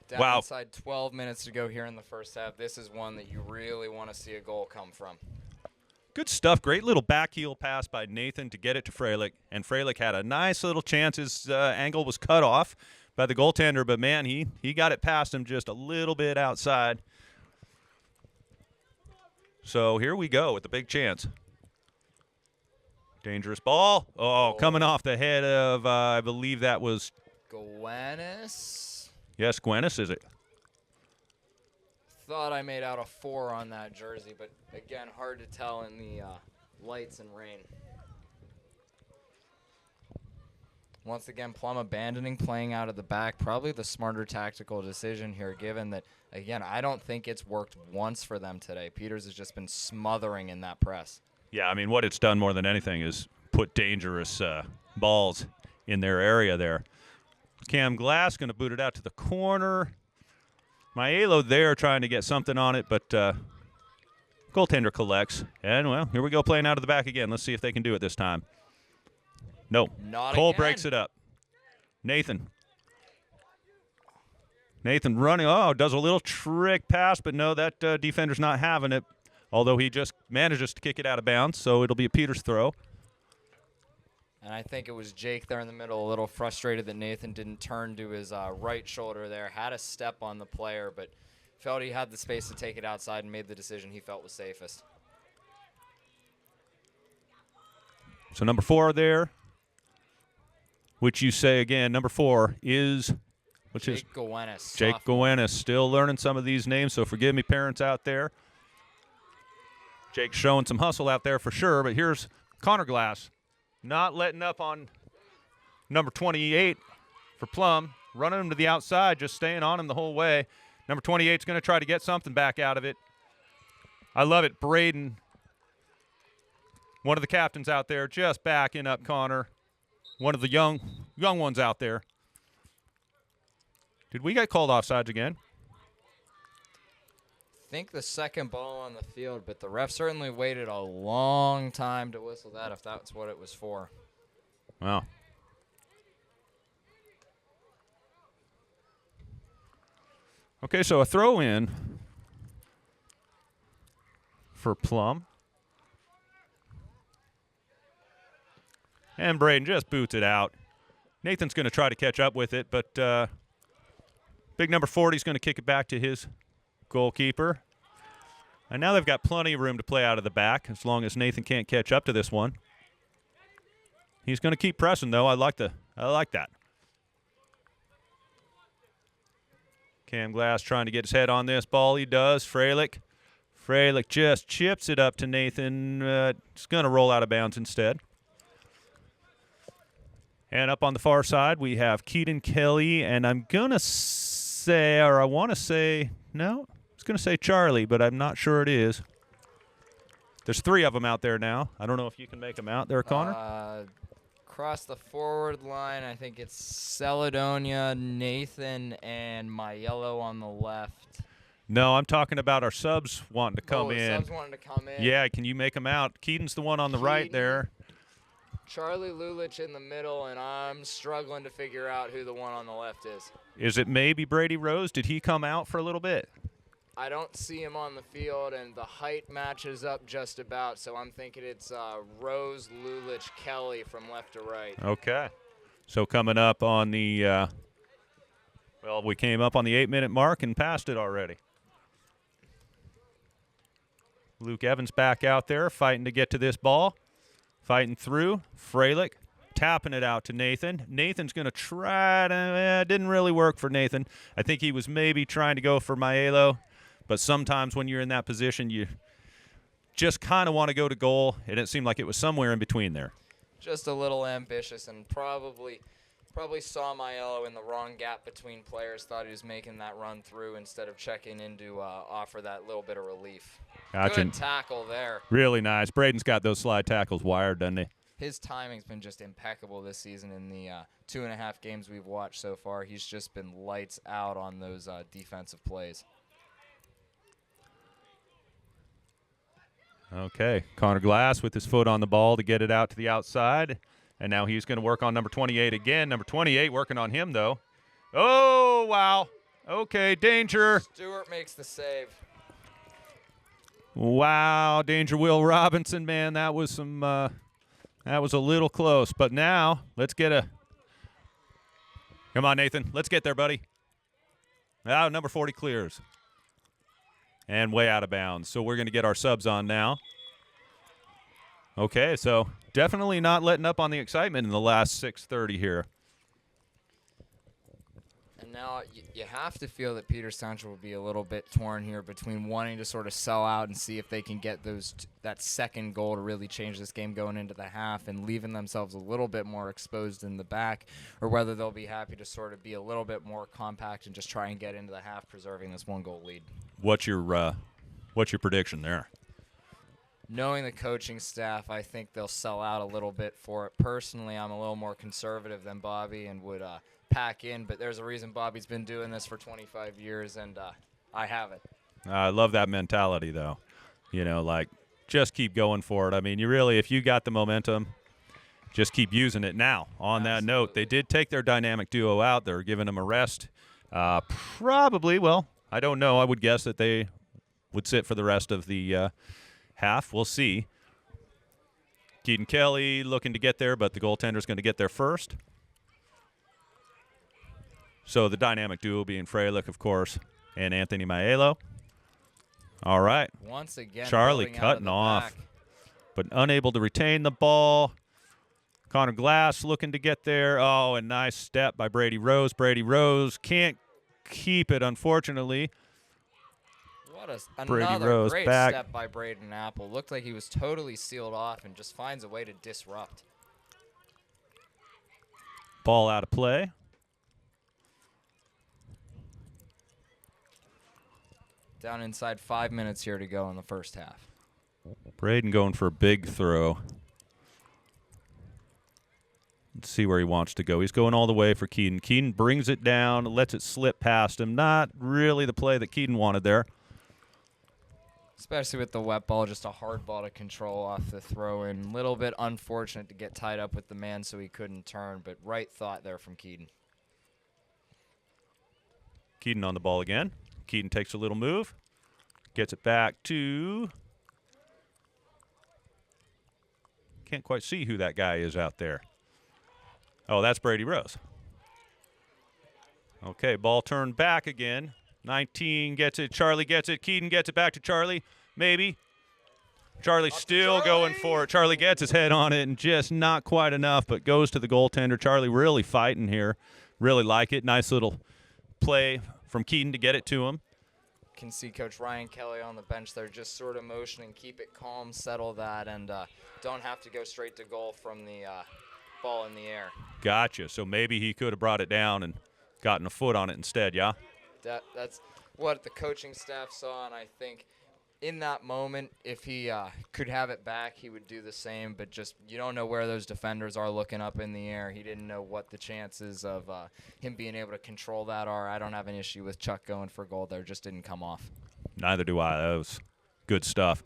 Speaker 4: Down inside 12 minutes to go here in the first half. This is one that you really want to see a goal come from.
Speaker 3: Good stuff. Great little back heel pass by Nathan to get it to Frelick. And Frelick had a nice little chance. His angle was cut off by the goaltender, but, man, he got it past him just a little bit outside. So here we go with the big chance. Dangerous ball. Oh, coming off the head of, I believe that was
Speaker 4: Gwenis?
Speaker 3: Yes, Gwenis, is it?
Speaker 4: Thought I made out a 4 on that jersey, but again, hard to tell in the lights and rain. Once again, Plum abandoning playing out of the back. Probably the smarter tactical decision here, given that, again, I don't think it's worked once for them today. Peters has just been smothering in that press.
Speaker 3: Yeah, I mean, what it's done more than anything is put dangerous balls in their area there. Cam Glass going to boot it out to the corner. Maelo there trying to get something on it, but goaltender collects. And, well, here we go playing out of the back again. Let's see if they can do it this time. No.
Speaker 4: Not
Speaker 3: Cole
Speaker 4: again.
Speaker 3: breaks it up. Nathan running. Oh, does a little trick pass, but no, that defender's not having it, although he just manages to kick it out of bounds, so it'll be a Peters throw.
Speaker 4: And I think it was Jake there in the middle, a little frustrated that Nathan didn't turn to his right shoulder there. Had a step on the player, but felt he had the space to take it outside and made the decision he felt was safest.
Speaker 3: So number 4 there, which you say again, number 4 is, which is
Speaker 4: Jake Gwenis.
Speaker 3: Jake Gwenis. Still learning some of these names, so forgive me, parents out there. Jake's showing some hustle out there for sure, but here's Connor Glass. Not letting up on number 28 for Plum. Running him to the outside, just staying on him the whole way. Number 28's going to try to get something back out of it. I love it. Braden, one of the captains out there, just backing up Connor. One of the young ones out there. Did we get called offsides again?
Speaker 4: I think the second ball on the field, but the ref certainly waited a long time to whistle that if that's what it was for.
Speaker 3: Wow. Okay, so a throw in for Plum. And Braden just boots it out. Nathan's going to try to catch up with it, but big number 40 is going to kick it back to his goalkeeper. And now they've got plenty of room to play out of the back as long as Nathan can't catch up to this one. He's going to keep pressing, though. I like that. Cam Glass trying to get his head on this ball. He does. Freilich just chips it up to Nathan. It's going to roll out of bounds instead. And up on the far side, we have Keaton Kelly, and I'm going to say, or I want to say, no, I was going to say Charlie, but I'm not sure it is. There's 3 of them out there now. I don't know if you can make them out there, Connor.
Speaker 4: Across the forward line, I think it's Celedonia, Nathan, and Maiello on the left.
Speaker 3: No, I'm talking about our subs wanting to come in.
Speaker 4: Subs wanting to come in.
Speaker 3: Yeah, can you make them out? Keaton's the one on the right there.
Speaker 4: Charlie Lulich in the middle, and I'm struggling to figure out who the one on the left is.
Speaker 3: Is it maybe Brady Rose? Did he come out for a little bit?
Speaker 4: I don't see him on the field, and the height matches up just about, so I'm thinking it's Rose, Lulich, Kelly from left to right.
Speaker 3: Okay. So coming up on the, well, we came up on the 8-minute mark and passed it already. Luke Evans back out there fighting to get to this ball. Fighting through. Freilich tapping it out to Nathan. Nathan's going to try to, didn't really work for Nathan. I think he was maybe trying to go for Maiello, but sometimes when you're in that position, you just kind of want to go to goal, and it seemed like it was somewhere in between there.
Speaker 4: Just a little ambitious, and probably saw Maiello in the wrong gap between players, thought he was making that run through instead of checking in to offer that little bit of relief.
Speaker 3: Gotcha.
Speaker 4: Good tackle there.
Speaker 3: Really nice. Braden's got those slide tackles wired, doesn't he?
Speaker 4: His timing's been just impeccable this season in the 2.5 games we've watched so far. He's just been lights out on those defensive plays.
Speaker 3: Okay, Connor Glass with his foot on the ball to get it out to the outside. And now he's going to work on number 28 again. Number 28 working on him, though. Oh, wow. Okay, danger.
Speaker 4: Stewart makes the save.
Speaker 3: Wow, danger Will Robinson, man. That was some that was a little close. But now, let's get a – come on, Nathan. Let's get there, buddy. Now, number 40 clears. And way out of bounds. So we're going to get our subs on now. Okay, so definitely not letting up on the excitement in the last 6:30 here.
Speaker 4: And now you have to feel that Peters Township will be a little bit torn here between wanting to sort of sell out and see if they can get that second goal to really change this game going into the half and leaving themselves a little bit more exposed in the back, or whether they'll be happy to sort of be a little bit more compact and just try and get into the half, preserving this 1-goal lead.
Speaker 3: What's your prediction there?
Speaker 4: Knowing the coaching staff, I think they'll sell out a little bit for it. Personally, I'm a little more conservative than Bobby and would pack in, but there's a reason Bobby's been doing this for 25 years, and I haven't.
Speaker 3: I love that mentality, though. You know, like, just keep going for it. I mean, you really, if you got the momentum, just keep using it now. On that note, they did take their dynamic duo out. They're giving them a rest. Probably, well, I don't know. I would guess that they would sit for the rest of the half. We'll see. Keaton Kelly looking to get there, but the goaltender's going to get there first. So the dynamic duo being Freilich, of course, and Anthony Maiello. All right.
Speaker 4: Once again,
Speaker 3: Charlie cutting off, but unable to retain the ball. Connor Glass looking to get there. Oh, a nice step by Brady Rose. Brady Rose can't keep it, unfortunately.
Speaker 4: Another great step by Braden Apple. Looked like he was totally sealed off and just finds a way to disrupt.
Speaker 3: Ball out of play.
Speaker 4: Down inside 5 minutes here to go in the first half.
Speaker 3: Braden going for a big throw. Let's see where he wants to go. He's going all the way for Keaton. Keaton brings it down, lets it slip past him. Not really the play that Keaton wanted there.
Speaker 4: Especially with the wet ball, just a hard ball to control off the throw-in. Little bit unfortunate to get tied up with the man so he couldn't turn, but right thought there from Keaton.
Speaker 3: Keaton on the ball again. Keaton takes a little move, gets it back to, can't quite see who that guy is out there. Oh, that's Brady Rose. Okay, ball turned back again. 19 gets it, Charlie gets it, Keaton gets it back to Charlie, maybe. Charlie still going for it. Charlie gets his head on it and just not quite enough, but goes to the goaltender. Charlie really fighting here. Really like it. Nice little play from Keaton to get it to him.
Speaker 4: Can see Coach Ryan Kelly on the bench there just sort of motioning, keep it calm, settle that, and don't have to go straight to goal from the ball in the air.
Speaker 3: Gotcha. So maybe he could have brought it down and gotten a foot on it instead, yeah?
Speaker 4: That's what the coaching staff saw, and I think in that moment, if he could have it back, he would do the same. But just you don't know where those defenders are looking up in the air. He didn't know what the chances of him being able to control that are. I don't have an issue with Chuck going for goal there. Just didn't come off.
Speaker 3: Neither do I. That was good stuff.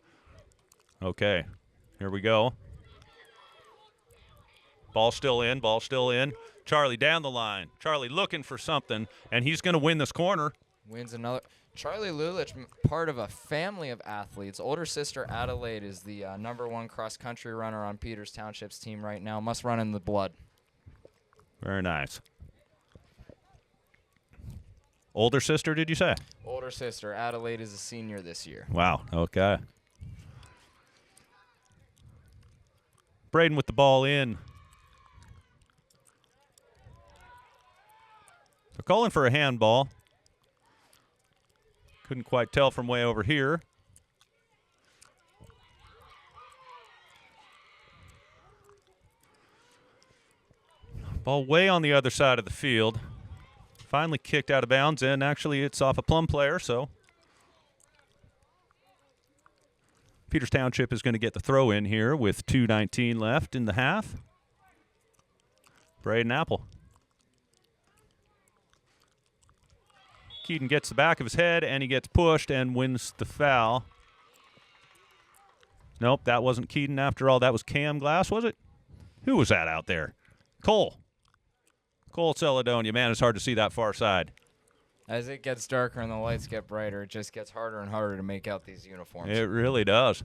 Speaker 3: Okay, here we go. Ball still in, ball still in. Charlie down the line. Charlie looking for something, and he's going to win this corner.
Speaker 4: Wins another. Charlie Lulich, part of a family of athletes. Older sister Adelaide is the #1 cross-country runner on Peters Township's team right now. Must run in the blood.
Speaker 3: Very nice. Older sister, did you say?
Speaker 4: Older sister. Adelaide is a senior this year.
Speaker 3: Wow, okay. Braden with the ball in. They're calling for a handball. Couldn't quite tell from way over here. Ball way on the other side of the field. Finally kicked out of bounds, and actually it's off a Plum player, so Peters Township is going to get the throw in here with 2:19 left in the half. Braden Apple. Keaton gets the back of his head, and he gets pushed and wins the foul. Nope, that wasn't Keaton after all. That was Cam Glass, was it? Who was that out there? Cole. Cole Celedonia. Man, it's hard to see that far side.
Speaker 4: As it gets darker and the lights get brighter, it just gets harder and harder to make out these uniforms.
Speaker 3: It really does.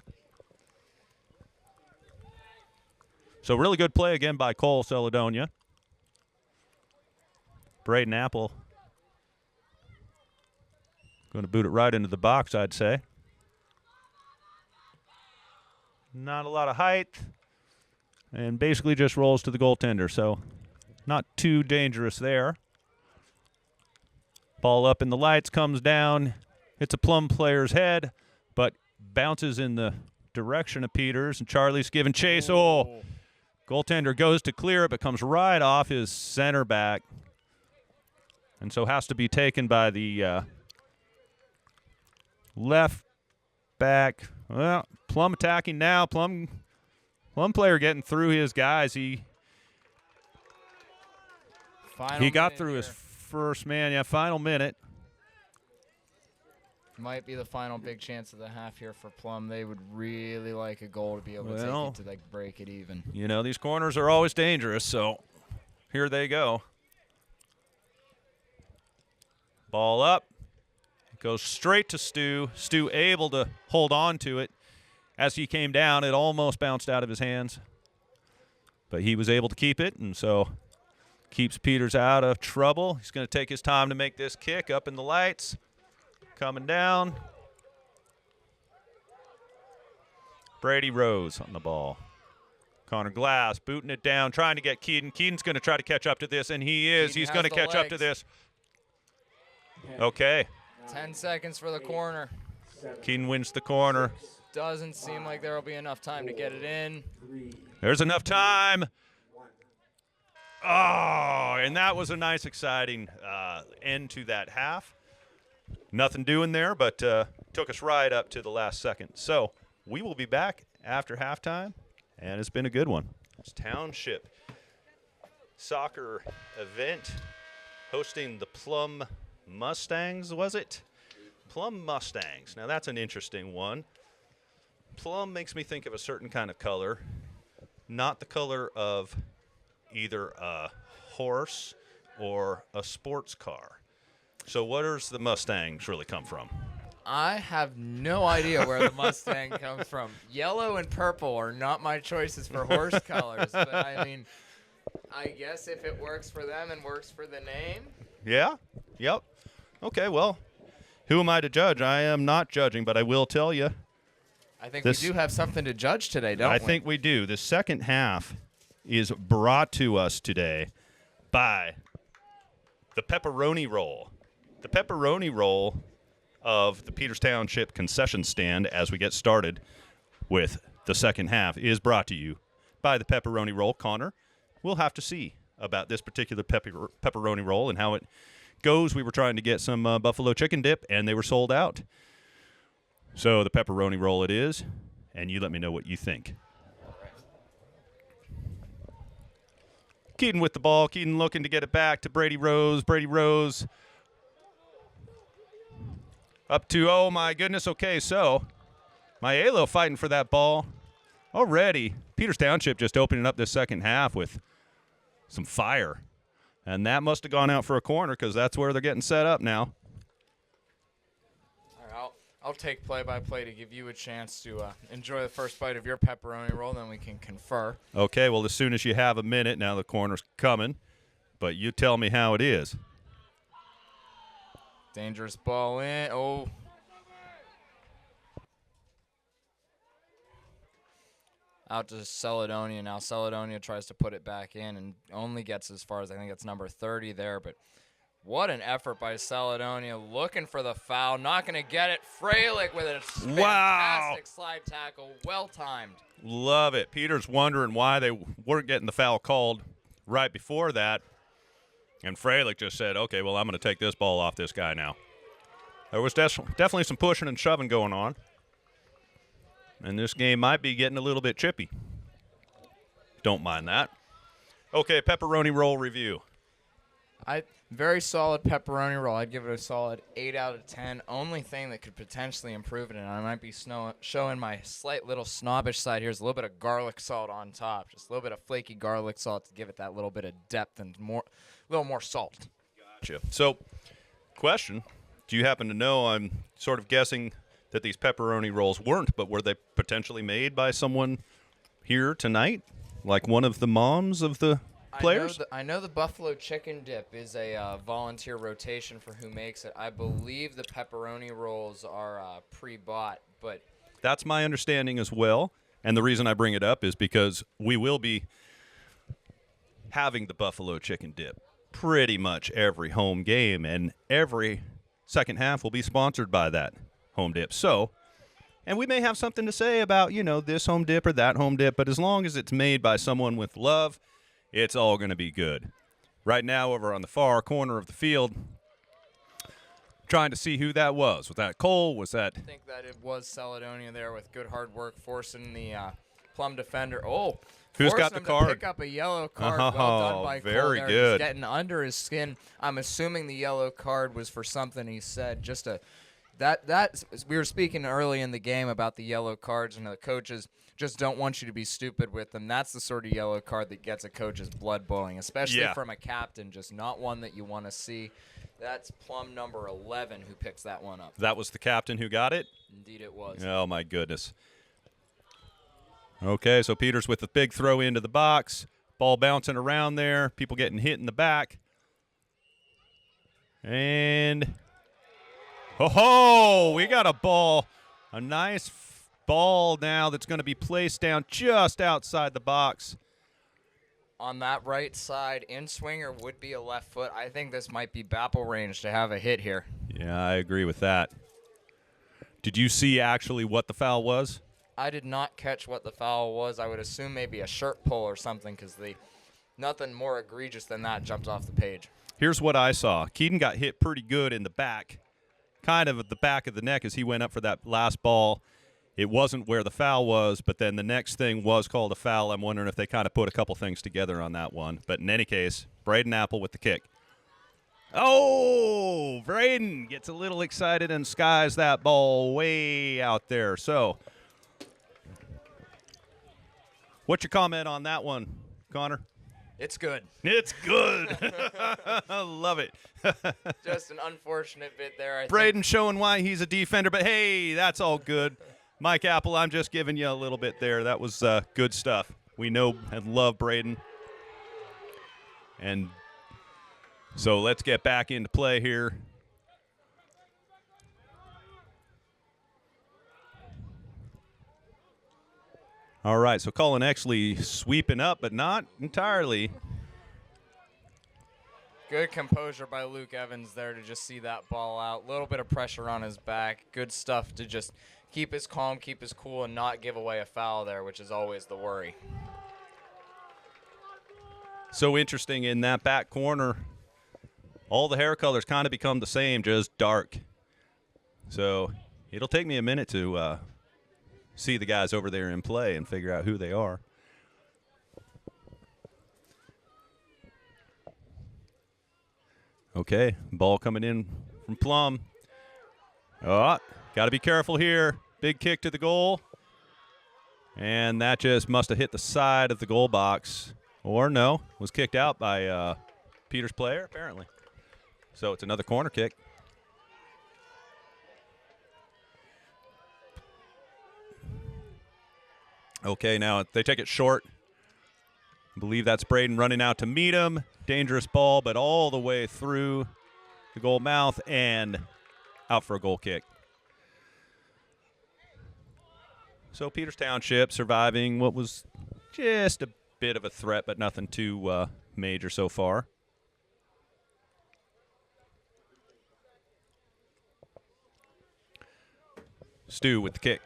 Speaker 3: So really good play again by Cole Celedonia. Braden Apple going to boot it right into the box, I'd say. Not a lot of height, and basically just rolls to the goaltender, so not too dangerous there. Ball up in the lights, comes down, hits a Plum player's head, but bounces in the direction of Peters, and Charlie's giving chase. Oh, goaltender goes to clear it, but comes right off his center back, and so has to be taken by the left back. Well, Plum attacking now. Plum player getting through his guys. He got through his first man. Yeah, final minute.
Speaker 4: Might be the final big chance of the half here for Plum. They would really like a goal to be able to take it to like break it even.
Speaker 3: You know, these corners are always dangerous, so here they go. Ball up. Goes straight to Stu. Stu able to hold on to it. As he came down, it almost bounced out of his hands. But he was able to keep it, and so keeps Peters out of trouble. He's going to take his time to make this kick up in the lights. Coming down. Brady Rose on the ball. Connor Glass booting it down, trying to get Keaton. Keaton's going to try to catch up to this, and he is. He's going to catch up to this. Okay.
Speaker 4: 10 seconds for the corner.
Speaker 3: Keaton wins the corner.
Speaker 4: Doesn't seem like there will be enough time to get it in.
Speaker 3: There's enough time. Oh, and that was a nice, exciting end to that half. Nothing doing there, but took us right up to the last second. So we will be back after halftime, and it's been a good one. It's Township soccer event hosting the Plum Mustangs, was it? Plum Mustangs. Now, that's an interesting one. Plum makes me think of a certain kind of color, not the color of either a horse or a sports car. So where does the Mustangs really come from?
Speaker 4: I have no idea where the Mustang comes from. Yellow and purple are not my choices for horse colors, but I mean, I guess if it works for them and works for the name.
Speaker 3: Yeah? Yep. Okay, well, who am I to judge? I am not judging, but I will tell you.
Speaker 4: I think we do have something to judge today, don't we?
Speaker 3: I think we do. The second half is brought to us today by the pepperoni roll. The pepperoni roll of the Peters Township concession stand as we get started with the second half is brought to you by the pepperoni roll. Connor, we'll have to see about this particular pepperoni roll and how it goes. We were trying to get some buffalo chicken dip, and they were sold out. So the pepperoni roll it is, and you let me know what you think. Keaton with the ball. Keaton looking to get it back to Brady Rose. Brady Rose up to, oh my goodness, okay, so Maiello fighting for that ball already. Peters Township just opening up this second half with some fire. And that must have gone out for a corner because that's where they're getting set up now.
Speaker 4: I'll take play-by-play to give you a chance to enjoy the first bite of your pepperoni roll, then we can confer.
Speaker 3: Okay, well, as soon as you have a minute, now the corner's coming, but you tell me how it is.
Speaker 4: Dangerous ball in. Oh. Out to Celedonia. Now Celedonia tries to put it back in and only gets as far as, I think it's number 30 there, but what an effort by Celedonia, looking for the foul, not going to get it. Freilich with a fantastic slide tackle, well-timed.
Speaker 3: Love it. Peter's wondering why they weren't getting the foul called right before that, and Freilich just said, okay, well, I'm going to take this ball off this guy now. There was definitely some pushing and shoving going on, and this game might be getting a little bit chippy. Don't mind that. Okay, pepperoni roll review.
Speaker 4: Very solid pepperoni roll. I'd give it a solid 8 out of 10. Only thing that could potentially improve it, and I might be showing my slight little snobbish side here, is a little bit of garlic salt on top. Just a little bit of flaky garlic salt to give it that little bit of depth and a little more salt.
Speaker 3: Gotcha. So, question, do you happen to know, I'm sort of guessing that these pepperoni rolls weren't, but were they potentially made by someone here tonight? Like one of the moms of the players?
Speaker 4: I know the buffalo chicken dip is a volunteer rotation for who makes it. I believe the pepperoni rolls are pre-bought, but
Speaker 3: that's my understanding as well. And the reason I bring it up is because we will be having the buffalo chicken dip pretty much every home game, and every second half will be sponsored by that home dip. So, and we may have something to say about, this home dip or that home dip, but as long as it's made by someone with love, it's all going to be good. Right now, over on the far corner of the field, trying to see who that was. Was that Cole? Was that?
Speaker 4: I think that it was Celedonia there with good hard work, forcing the Plum defender. Oh,
Speaker 3: who's got the card?
Speaker 4: To pick up a yellow card. Well done by Cole.
Speaker 3: Very
Speaker 4: there.
Speaker 3: good.
Speaker 4: He's getting under his skin. I'm assuming the yellow card was for something he said. We were speaking early in the game about the yellow cards, and the coaches just don't want you to be stupid with them. That's the sort of yellow card that gets a coach's blood boiling, especially from a captain, just not one that you want to see. That's Plum number 11 who picks that one up.
Speaker 3: That was the captain who got it?
Speaker 4: Indeed it was.
Speaker 3: Oh, my goodness. Okay, so Peters with the big throw into the box. Ball bouncing around there. People getting hit in the back. And, we got a ball. A nice ball now that's going to be placed down just outside the box.
Speaker 4: On that right side, in-swinger would be a left foot. I think this might be Bapple range to have a hit here.
Speaker 3: Yeah, I agree with that. Did you see actually what the foul was?
Speaker 4: I did not catch what the foul was. I would assume maybe a shirt pull or something, because nothing more egregious than that jumped off the page.
Speaker 3: Here's what I saw. Keaton got hit pretty good in the back, kind of at the back of the neck as he went up for that last ball. It wasn't where the foul was, but then the next thing was called a foul. I'm wondering if they kind of put a couple things together on that one. But in any case, Braden Apple with the kick. Oh, Braden gets a little excited and skies that ball way out there. So, what's your comment on that one, Connor?
Speaker 4: It's good.
Speaker 3: It's good. I love it.
Speaker 4: Just an unfortunate bit there. I
Speaker 3: Braden showing why he's a defender, but hey, that's all good. Mike Apple, I'm just giving you a little bit there. That was good stuff. We know and love Braden. And so let's get back into play here. All right, so Colin Exley sweeping up, but not entirely.
Speaker 4: Good composure by Luke Evans there to just see that ball out. A little bit of pressure on his back. Good stuff to just keep his calm, keep his cool, and not give away a foul there, which is always the worry.
Speaker 3: So interesting in that back corner. All the hair colors kind of become the same, just dark. So it'll take me a minute to see the guys over there in play and figure out who they are. Okay, ball coming in from Plum. Oh, got to be careful here. Big kick to the goal. And that just must have hit the side of the goal box. Or no, was kicked out by Peter's player, apparently. So it's another corner kick. Okay, now they take it short. I believe that's Braden running out to meet him. Dangerous ball, but all the way through the goal mouth and out for a goal kick. So Peters Township surviving what was just a bit of a threat, but nothing too major so far. Stu with the kick.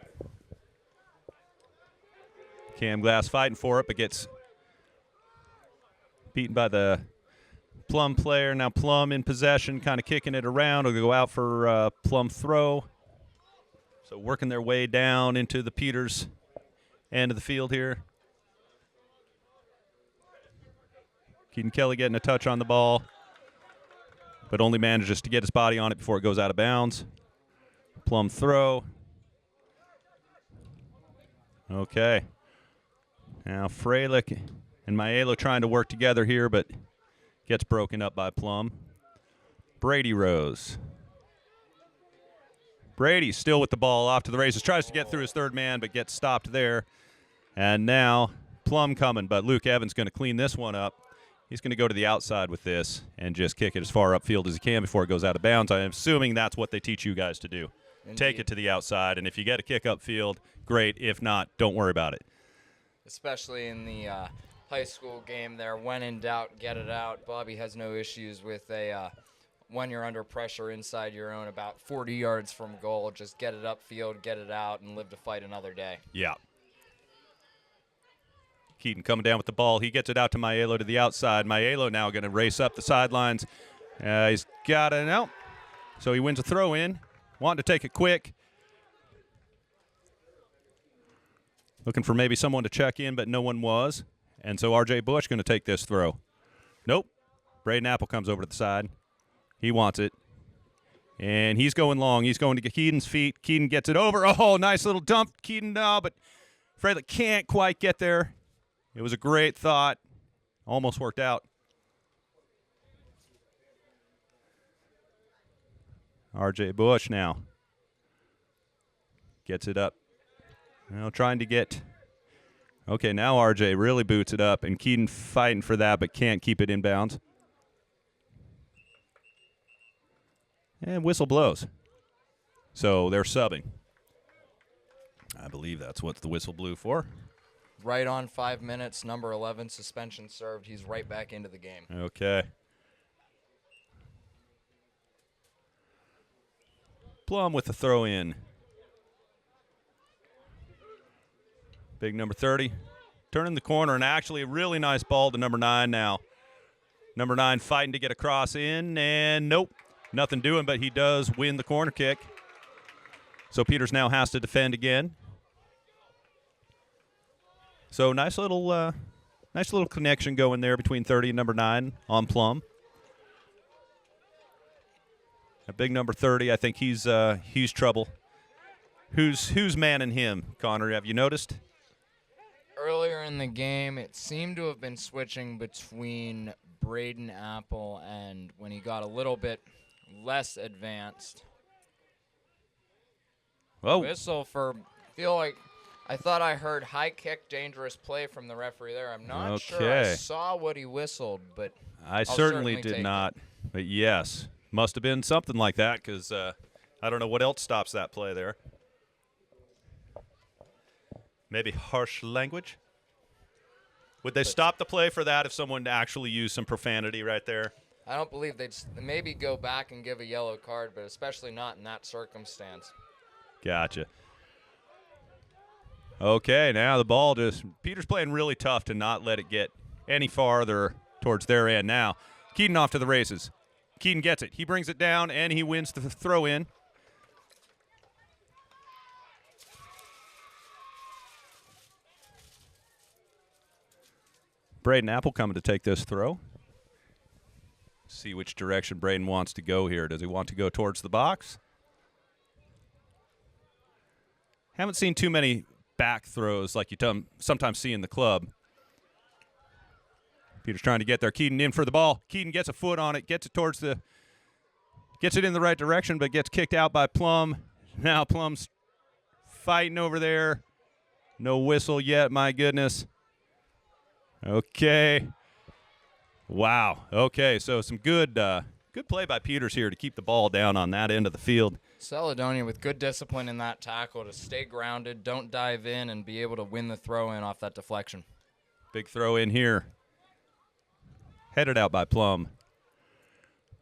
Speaker 3: Cam Glass fighting for it, but gets beaten by the Plum player. Now Plum in possession, kind of kicking it around. Will go out for Plum throw. So working their way down into the Peters end of the field here. Keaton Kelly getting a touch on the ball, but only manages to get his body on it before it goes out of bounds. Plum throw. Okay. Now Freilich and Maiello trying to work together here, but gets broken up by Plum. Brady Rose. Brady still with the ball off to the races. Tries to get through his third man, but gets stopped there. And now Plum coming, but Luke Evans going to clean this one up. He's going to go to the outside with this and just kick it as far upfield as he can before it goes out of bounds. I'm assuming that's what they teach you guys to do.
Speaker 4: Indeed.
Speaker 3: Take it to the outside, and if you get a kick upfield, great. If not, don't worry about it.
Speaker 4: Especially in the high school game there, when in doubt, get it out. Bobby has no issues with when you're under pressure inside your own about 40 yards from goal, just get it upfield, get it out, and live to fight another day.
Speaker 3: Yeah. Keaton coming down with the ball. He gets it out to Maiello to the outside. Maiello now going to race up the sidelines. He's got it out. So he wins a throw in. Wanting to take it quick. Looking for maybe someone to check in, but no one was. And so R.J. Bush going to take this throw. Nope. Braden Apple comes over to the side. He wants it. And he's going long. He's going to Keaton's feet. Keaton gets it over. Oh, nice little dump. Keaton now, but Freilich can't quite get there. It was a great thought. Almost worked out. R.J. Bush now gets it up. Now trying to get. Okay, now R.J. really boots it up, and Keaton fighting for that, but can't keep it in bounds. And whistle blows. So they're subbing. I believe that's what the whistle blew for.
Speaker 4: Right on 5 minutes, number 11, suspension served. He's right back into the game.
Speaker 3: Okay. Plum with the throw in. Big number 30. Turning the corner, and actually a really nice ball to number 9 now. Number 9 fighting to get a cross in, and nope. Nothing doing, but he does win the corner kick. So Peters now has to defend again. So nice little connection going there between 30 and number 9 on Plum. A big number 30, I think he's trouble. Who's manning him, Connor? Have you noticed?
Speaker 4: Earlier in the game, it seemed to have been switching between Braden Apple and when he got a little bit less advanced.
Speaker 3: Oh,
Speaker 4: Whistle for, I thought I heard high kick, dangerous play from the referee there. I'm not sure I
Speaker 3: Okay.
Speaker 4: saw what he whistled, but
Speaker 3: I
Speaker 4: I'll
Speaker 3: certainly
Speaker 4: take
Speaker 3: did
Speaker 4: it.
Speaker 3: not. But yes, must have been something like that because I don't know what else stops that play there. Maybe harsh language? Would they stop the play for that if someone actually used some profanity right there?
Speaker 4: I don't believe they'd maybe go back and give a yellow card, but especially not in that circumstance.
Speaker 3: Gotcha. Okay, now the ball Peter's playing really tough to not let it get any farther towards their end now. Keaton off to the races. Keaton gets it. He brings it down, and he wins the throw in. Braden Apple coming to take this throw. See which direction Braden wants to go here. Does he want to go towards the box? Haven't seen too many back throws like you sometimes see in the club. Peter's trying to get there. Keaton in for the ball. Keaton gets a foot on it, gets it in the right direction, but gets kicked out by Plum. Now Plum's fighting over there. No whistle yet, my goodness. Okay. Wow. Okay, so some good play by Peters here to keep the ball down on that end of the field.
Speaker 4: Caledonia with good discipline in that tackle to stay grounded, don't dive in, and be able to win the throw-in off that deflection.
Speaker 3: Big throw in here. Headed out by Plum.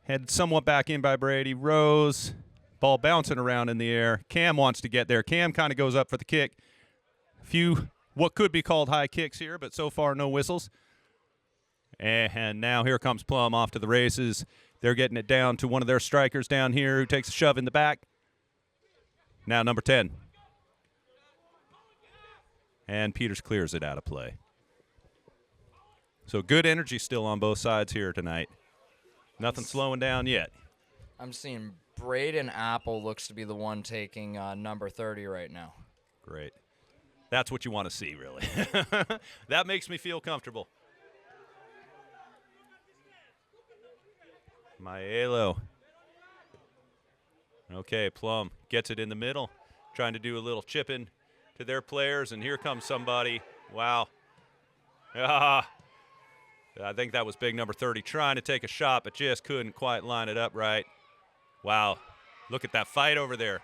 Speaker 3: Headed somewhat back in by Brady. Rose. Ball bouncing around in the air. Cam wants to get there. Cam kind of goes up for the kick. A few what could be called high kicks here, but so far no whistles. And now here comes Plum off to the races. They're getting it down to one of their strikers down here who takes a shove in the back. Now number 10. And Peters clears it out of play. So good energy still on both sides here tonight. Nothing slowing down yet.
Speaker 4: I'm seeing Braden Apple looks to be the one taking number 30 right now.
Speaker 3: Great. That's what you want to see, really. That makes me feel comfortable. Maelo. Okay, Plum gets it in the middle, trying to do a little chipping to their players, and here comes somebody. Wow. I think that was big number 30 trying to take a shot, but just couldn't quite line it up right. Wow. Look at that fight over there.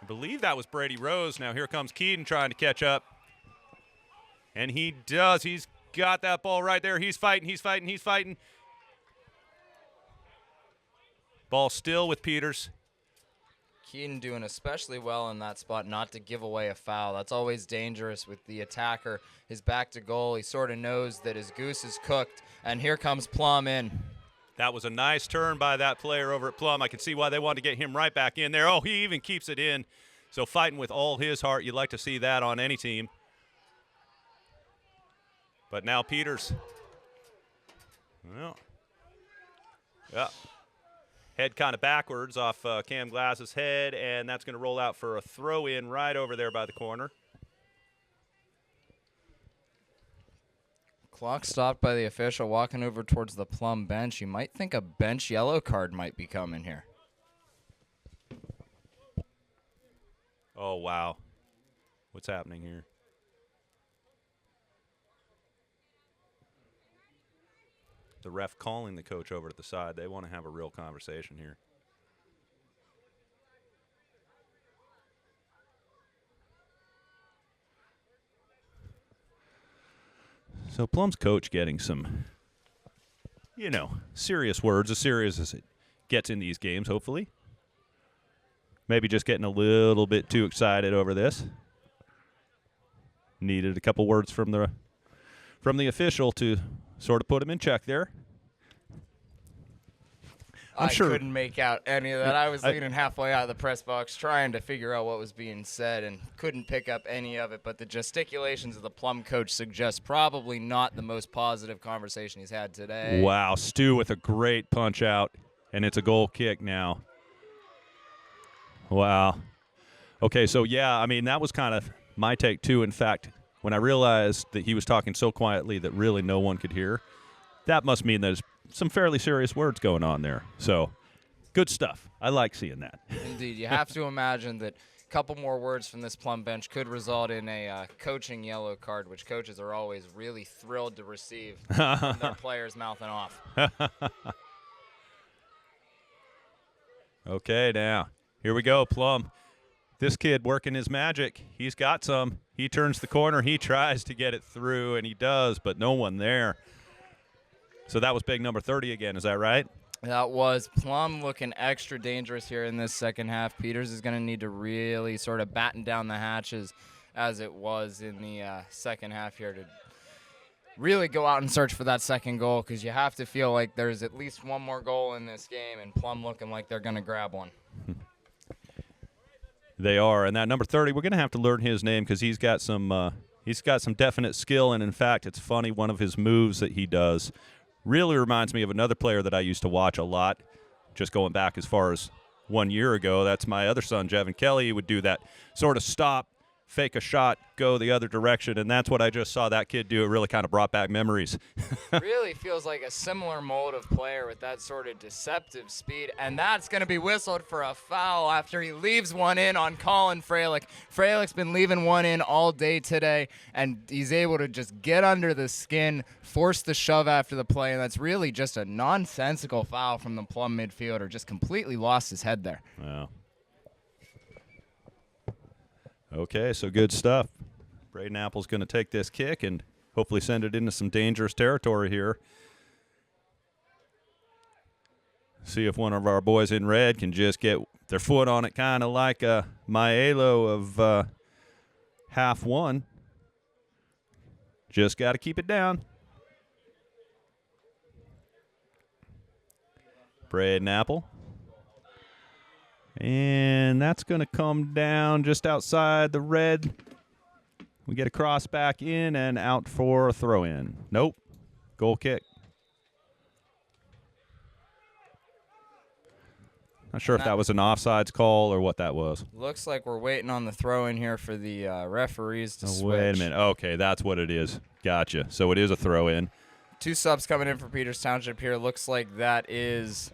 Speaker 3: I believe that was Brady Rose. Now here comes Keaton trying to catch up. And he does. He's got that ball right there. He's fighting, he's fighting, he's fighting. Ball still with Peters.
Speaker 4: Keaton doing especially well in that spot not to give away a foul. That's always dangerous with the attacker. His back to goal. He sort of knows that his goose is cooked. And here comes Plum in.
Speaker 3: That was a nice turn by that player over at Plum. I can see why they wanted to get him right back in there. Oh, he even keeps it in. So fighting with all his heart. You'd like to see that on any team. But now Peters. Well, yeah. Head kind of backwards off Cam Glass's head, and that's going to roll out for a throw-in right over there by the corner.
Speaker 4: Clock stopped by the official walking over towards the Plum bench. You might think a bench yellow card might be coming here.
Speaker 3: Oh, wow. What's happening here? The ref calling the coach over to the side. They want to have a real conversation here. So Plum's coach getting some, serious words, as serious as it gets in these games, hopefully. Maybe just getting a little bit too excited over this. Needed a couple words from the official to sort of put him in check there.
Speaker 4: I couldn't make out any of that. I was leaning halfway out of the press box trying to figure out what was being said and couldn't pick up any of it. But the gesticulations of the Plum coach suggest probably not the most positive conversation he's had today.
Speaker 3: Wow, Stu with a great punch out, and it's a goal kick now. Wow. Okay, so, that was kind of my take, too. In fact, when I realized that he was talking so quietly that really no one could hear, that must mean there's some fairly serious words going on there. So, good stuff. I like seeing that.
Speaker 4: Indeed. You have to imagine that a couple more words from this Plum bench could result in a coaching yellow card, which coaches are always really thrilled to receive from their players mouthing off.
Speaker 3: Okay, now, here we go, Plum. This kid working his magic. He's got some. He turns the corner. He tries to get it through, and he does, but no one there. So that was big number 30 again. Is that right?
Speaker 4: That was Plum looking extra dangerous here in this second half. Peters is going to need to really sort of batten down the hatches as it was in the second half here to really go out and search for that second goal, because you have to feel like there's at least one more goal in this game, and Plum looking like they're going to grab one.
Speaker 3: They are, and that number 30, we're going to have to learn his name because he's got some definite skill, and in fact, it's funny, one of his moves that he does really reminds me of another player that I used to watch a lot, just going back as far as 1 year ago. That's my other son, Jevin Kelly. He would do that sort of stop, fake a shot, go the other direction, and that's what I just saw that kid do. It really kind of brought back memories.
Speaker 4: Really feels like a similar mold of player with that sort of deceptive speed, and that's going to be whistled for a foul after he leaves one in on Colin Freilich. Freilich's been leaving one in all day today, and he's able to just get under the skin, force the shove after the play, and that's really just a nonsensical foul from the Plum midfielder. Just completely lost his head there.
Speaker 3: Wow. Okay, so good stuff. Braden Apple's going to take this kick and hopefully send it into some dangerous territory here. See if one of our boys in red can just get their foot on it, kind of like a Maelo of half one. Just got to keep it down. Braden Apple. And that's going to come down just outside the red. We get a cross back in and out for a throw-in. Nope. Goal kick. Not sure if that was an offsides call or what that was.
Speaker 4: Looks like we're waiting on the throw-in here for the referees to switch.
Speaker 3: Wait a minute. Okay, that's what it is. Gotcha. So it is a throw-in.
Speaker 4: 2 subs coming in for Peters Township here. Looks like that is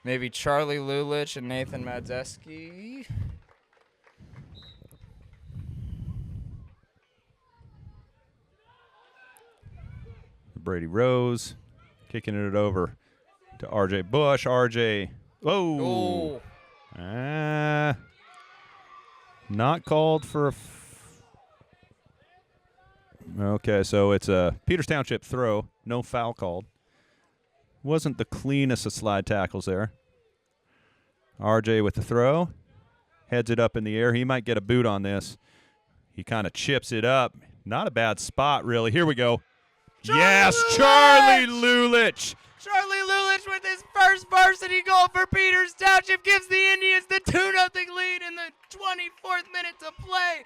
Speaker 4: maybe Charlie Lulich and Nathan Madzeski.
Speaker 3: Brady Rose kicking it over to RJ Bush. RJ. Whoa. Not called for a okay, so it's a Peters Township throw. No foul called. Wasn't the cleanest of slide tackles there. RJ with the throw. Heads it up in the air. He might get a boot on this. He kind of chips it up. Not a bad spot, really. Here we go. Yes, Charlie Lulich.
Speaker 4: Charlie Lulich with his first varsity goal for Peters Township gives the Indians the 2-0 lead in the 24th minute to play.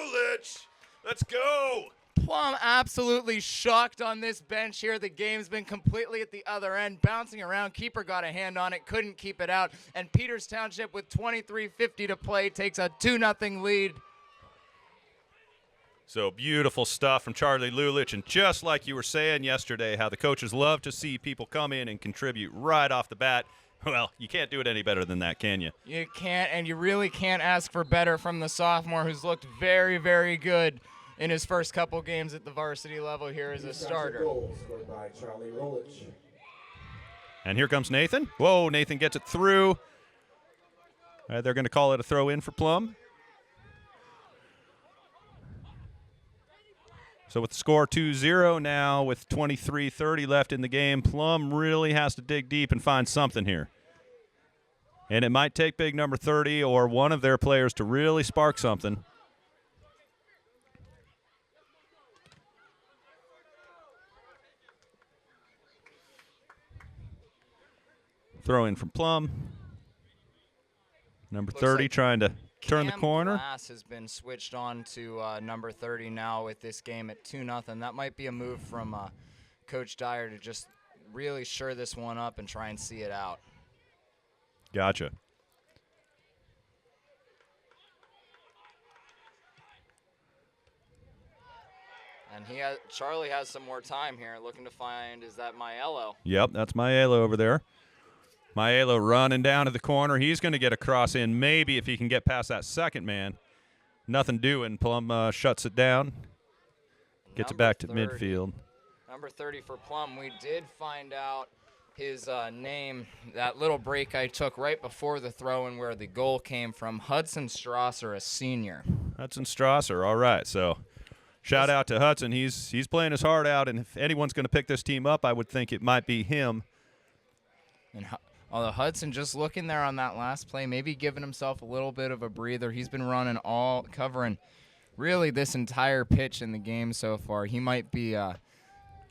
Speaker 3: Lulich, let's go.
Speaker 4: Plum absolutely shocked on this bench here. The game's been completely at the other end, bouncing around. Keeper got a hand on it, couldn't keep it out. And Peters Township with 23:50 to play takes a 2-0 lead.
Speaker 3: So beautiful stuff from Charlie Lulich, and just like you were saying yesterday, how the coaches love to see people come in and contribute right off the bat. Well, you can't do it any better than that, can you? You
Speaker 4: can't, and you really can't ask for better from the sophomore, who's looked very, very good in his first couple games at the varsity level here as a starter.
Speaker 3: And here comes Nathan. Whoa, Nathan gets it through. They're going to call it a throw-in for Plum. So with the score 2-0 now, with 23:30 left in the game, Plum really has to dig deep and find something here. And it might take big number 30 or one of their players to really spark something. Throw in from Plum. Number 30 trying to turn the corner.
Speaker 4: Glass has been switched on to number 30 now with this game at 2-0. That might be a move from Coach Dyer to just really shore this one up and try and see it out.
Speaker 3: Gotcha.
Speaker 4: And Charlie has some more time here, looking to find, is that Maiello?
Speaker 3: Yep, that's Maiello over there. Maiello running down to the corner. He's going to get a cross in, maybe if he can get past that second man. Nothing doing. Plum shuts it down, gets it back to midfield.
Speaker 4: Number 30 for Plum. We did find out his name, that little break I took right before the throw-in where the goal came from. Hudson Strasser, a senior.
Speaker 3: Hudson Strasser, all right. So shout out to Hudson. He's playing his heart out, and if anyone's going to pick this team up, I would think it might be him.
Speaker 4: And although Hudson just looking there on that last play, maybe giving himself a little bit of a breather. He's been covering really this entire pitch in the game so far. He might be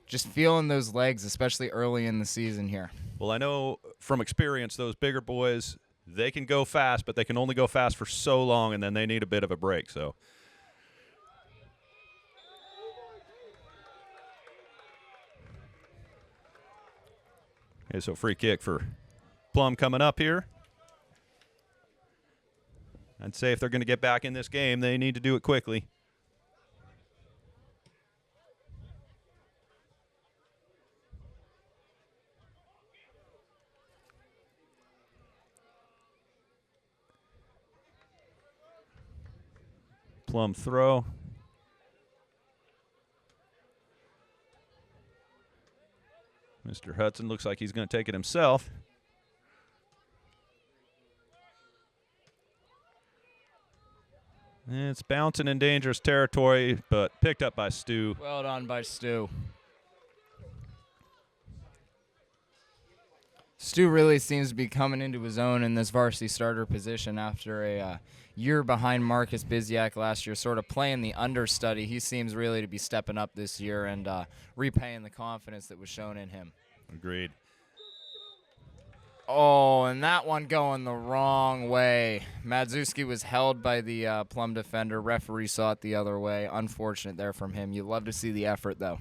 Speaker 4: just feeling those legs, especially early in the season here.
Speaker 3: Well, I know from experience those bigger boys, they can go fast, but they can only go fast for so long, and then they need a bit of a break. So. Okay, so free kick for Plum coming up here. I'd say if they're going to get back in this game, they need to do it quickly. Plum throw. Mr. Hudson looks like he's going to take it himself. It's bouncing in dangerous territory, but picked up by Stu.
Speaker 4: Well done by Stu. Stu really seems to be coming into his own in this varsity starter position after a year behind Marcus Biziak last year, sort of playing the understudy. He seems really to be stepping up this year and repaying the confidence that was shown in him.
Speaker 3: Agreed.
Speaker 4: Oh, and that one going the wrong way. Madzuski was held by the Plum defender. Referee saw it the other way. Unfortunate there from him. You love to see the effort, though.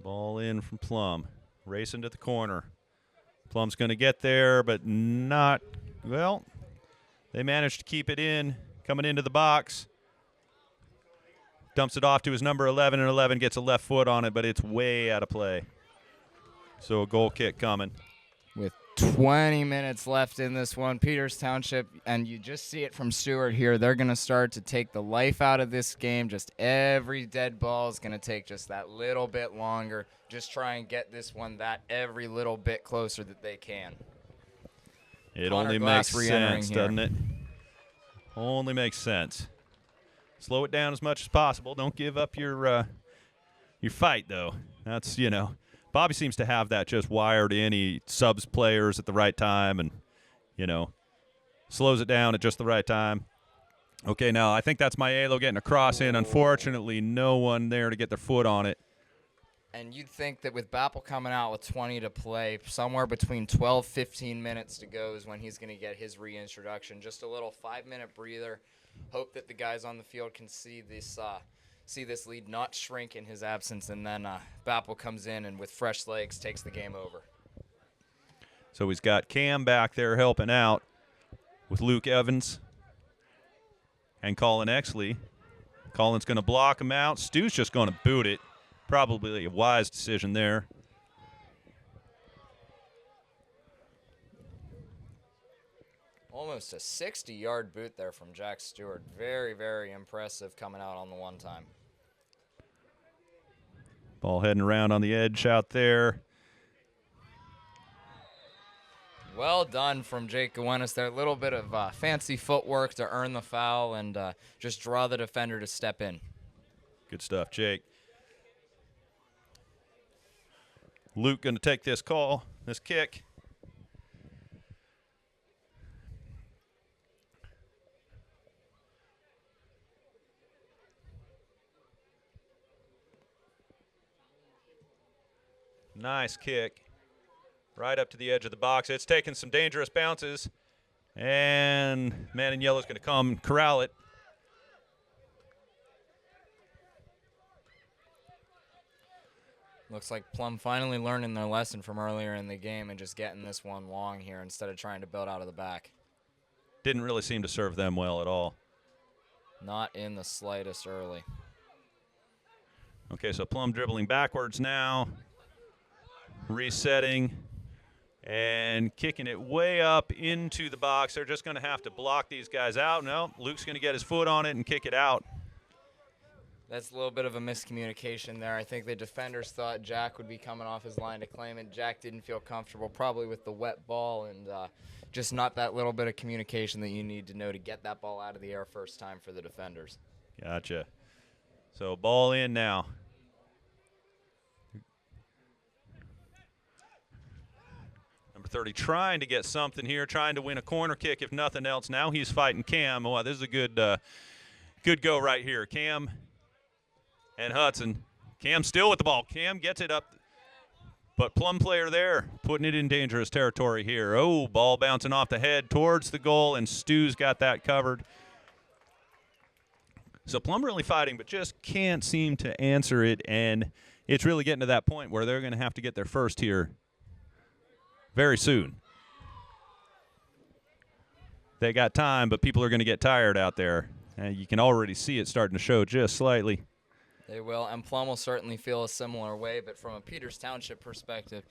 Speaker 3: Ball in from Plum. Racing to the corner. Plum's going to get there, but not, well, they managed to keep it in, coming into the box. Dumps it off to his number 11, and 11 gets a left foot on it, but it's way out of play. So a goal kick coming.
Speaker 4: With 20 minutes left in this one, Peters Township, and you just see it from Stewart here, they're going to start to take the life out of this game. Just every dead ball is going to take just that little bit longer. Just try and get this one that every little bit closer that they can.
Speaker 3: It only makes sense, doesn't it? Only makes sense. Slow it down as much as possible. Don't give up your fight, though. That's, you know, Bobby seems to have that just wired in. He subs players at the right time and, you know, slows it down at just the right time. Okay, now I think that's Maiello getting a cross in. Unfortunately, no one there to get their foot on it.
Speaker 4: And you'd think that with Bappel coming out with 20 to play, somewhere between 12, 15 minutes to go is when he's going to get his reintroduction. Just a little 5-minute breather. Hope that the guys on the field can see this lead not shrink in his absence, and then Bappel comes in and with fresh legs takes the game over.
Speaker 3: So he's got Cam back there helping out with Luke Evans and Colin Exley. Colin's going to block him out. Stu's just going to boot it. Probably a wise decision there.
Speaker 4: Almost a 60-yard boot there from Jack Stewart. Very, very impressive coming out on the one time.
Speaker 3: Ball heading around on the edge out there.
Speaker 4: Well done from Jake Gowennis there. A little bit of fancy footwork to earn the foul and just draw the defender to step in.
Speaker 3: Good stuff, Jake. Luke going to take this kick. Nice kick. Right up to the edge of the box. It's taking some dangerous bounces. And man in yellow is going to come corral it.
Speaker 4: Looks like Plum finally learning their lesson from earlier in the game and just getting this one long here instead of trying to build out of the back.
Speaker 3: didn't really seem to serve them well at all.
Speaker 4: Not in the slightest early.
Speaker 3: Okay, so Plum dribbling backwards now, resetting, and kicking it way up into the box. They're just going to have to block these guys out. No, Luke's going to get his foot on it and kick it out.
Speaker 4: That's a little bit of a miscommunication there. I think the defenders thought Jack would be coming off his line to claim it. Jack didn't feel comfortable, probably with the wet ball, and just not that little bit of communication that you need to know to get that ball out of the air first time for the defenders.
Speaker 3: Gotcha. So ball in now. Number 30 trying to get something here, trying to win a corner kick if nothing else. Now he's fighting Cam. Oh, this is a good go right here. Cam and Hudson. Cam still with the ball. Cam gets it up, but Plum player there putting it in dangerous territory here. Oh, ball bouncing off the head towards the goal, and Stu's got that covered. So Plum really fighting, but just can't seem to answer it, and it's really getting to that point where they're going to have to get their first here very soon. They got time, but people are going to get tired out there, and you can already see it starting to show just slightly.
Speaker 4: They will, and Plum will certainly feel a similar way, but from a Peters Township perspective,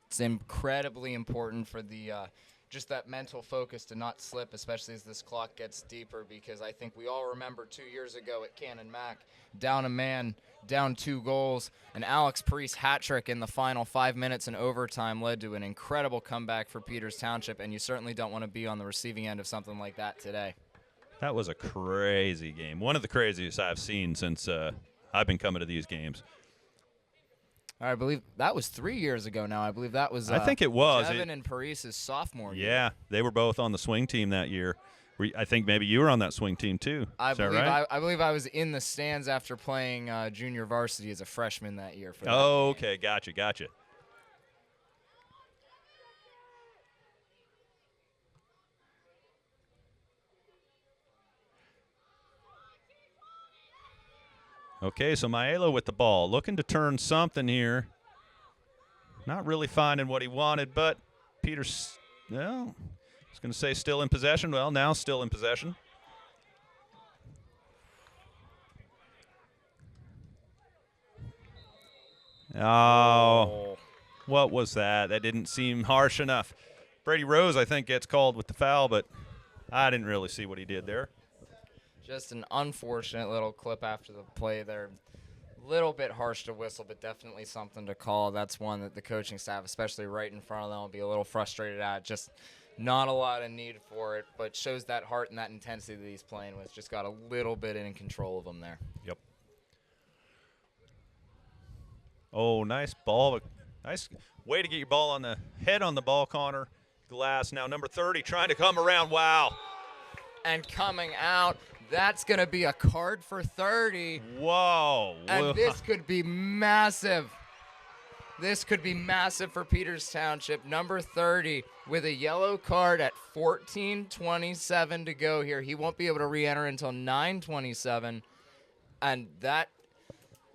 Speaker 4: it's incredibly important for the just that mental focus to not slip, especially as this clock gets deeper, because I think we all remember 2 years ago at Cannon Mac, down a man, down 2 goals, and Alex Priest hat trick in the final 5 minutes in overtime led to an incredible comeback for Peters Township, and you certainly don't want to be on the receiving end of something like that today.
Speaker 3: That was a crazy game. One of the craziest I've seen since I've been coming to these games.
Speaker 4: I believe that was 3 years ago now. I believe that was
Speaker 3: I think it was.
Speaker 4: Evan and Paris's sophomore year.
Speaker 3: Yeah, they were both on the swing team that year. I think maybe you were on that swing team too.
Speaker 4: I
Speaker 3: Is that
Speaker 4: believe
Speaker 3: right?
Speaker 4: I believe I was in the stands after playing junior varsity as a freshman that year. For that game.
Speaker 3: Okay, gotcha. Okay, so Maelo with the ball, looking to turn something here. Not really finding what he wanted, but Peters, no, I was going to say still in possession. Well, now still in possession. Oh, what was that? That didn't seem harsh enough. Brady Rose, I think, gets called with the foul, but I didn't really see what he did there.
Speaker 4: Just an unfortunate little clip after the play there. Little bit harsh to whistle, but definitely something to call. That's one that the coaching staff, especially right in front of them, will be a little frustrated at. Just not a lot of need for it, but shows that heart and that intensity that he's playing with. Just got a little bit in control of him there.
Speaker 3: Yep. Oh, nice ball. Nice way to get your ball on the head on the ball, Connor. Glass now number 30 trying to come around. Wow.
Speaker 4: And coming out, that's going to be a card for 30.
Speaker 3: Whoa.
Speaker 4: And this could be massive. This could be massive for Peters Township. Number 30 with a yellow card at 14:27 to go here. He won't be able to re-enter until 9:27. And that,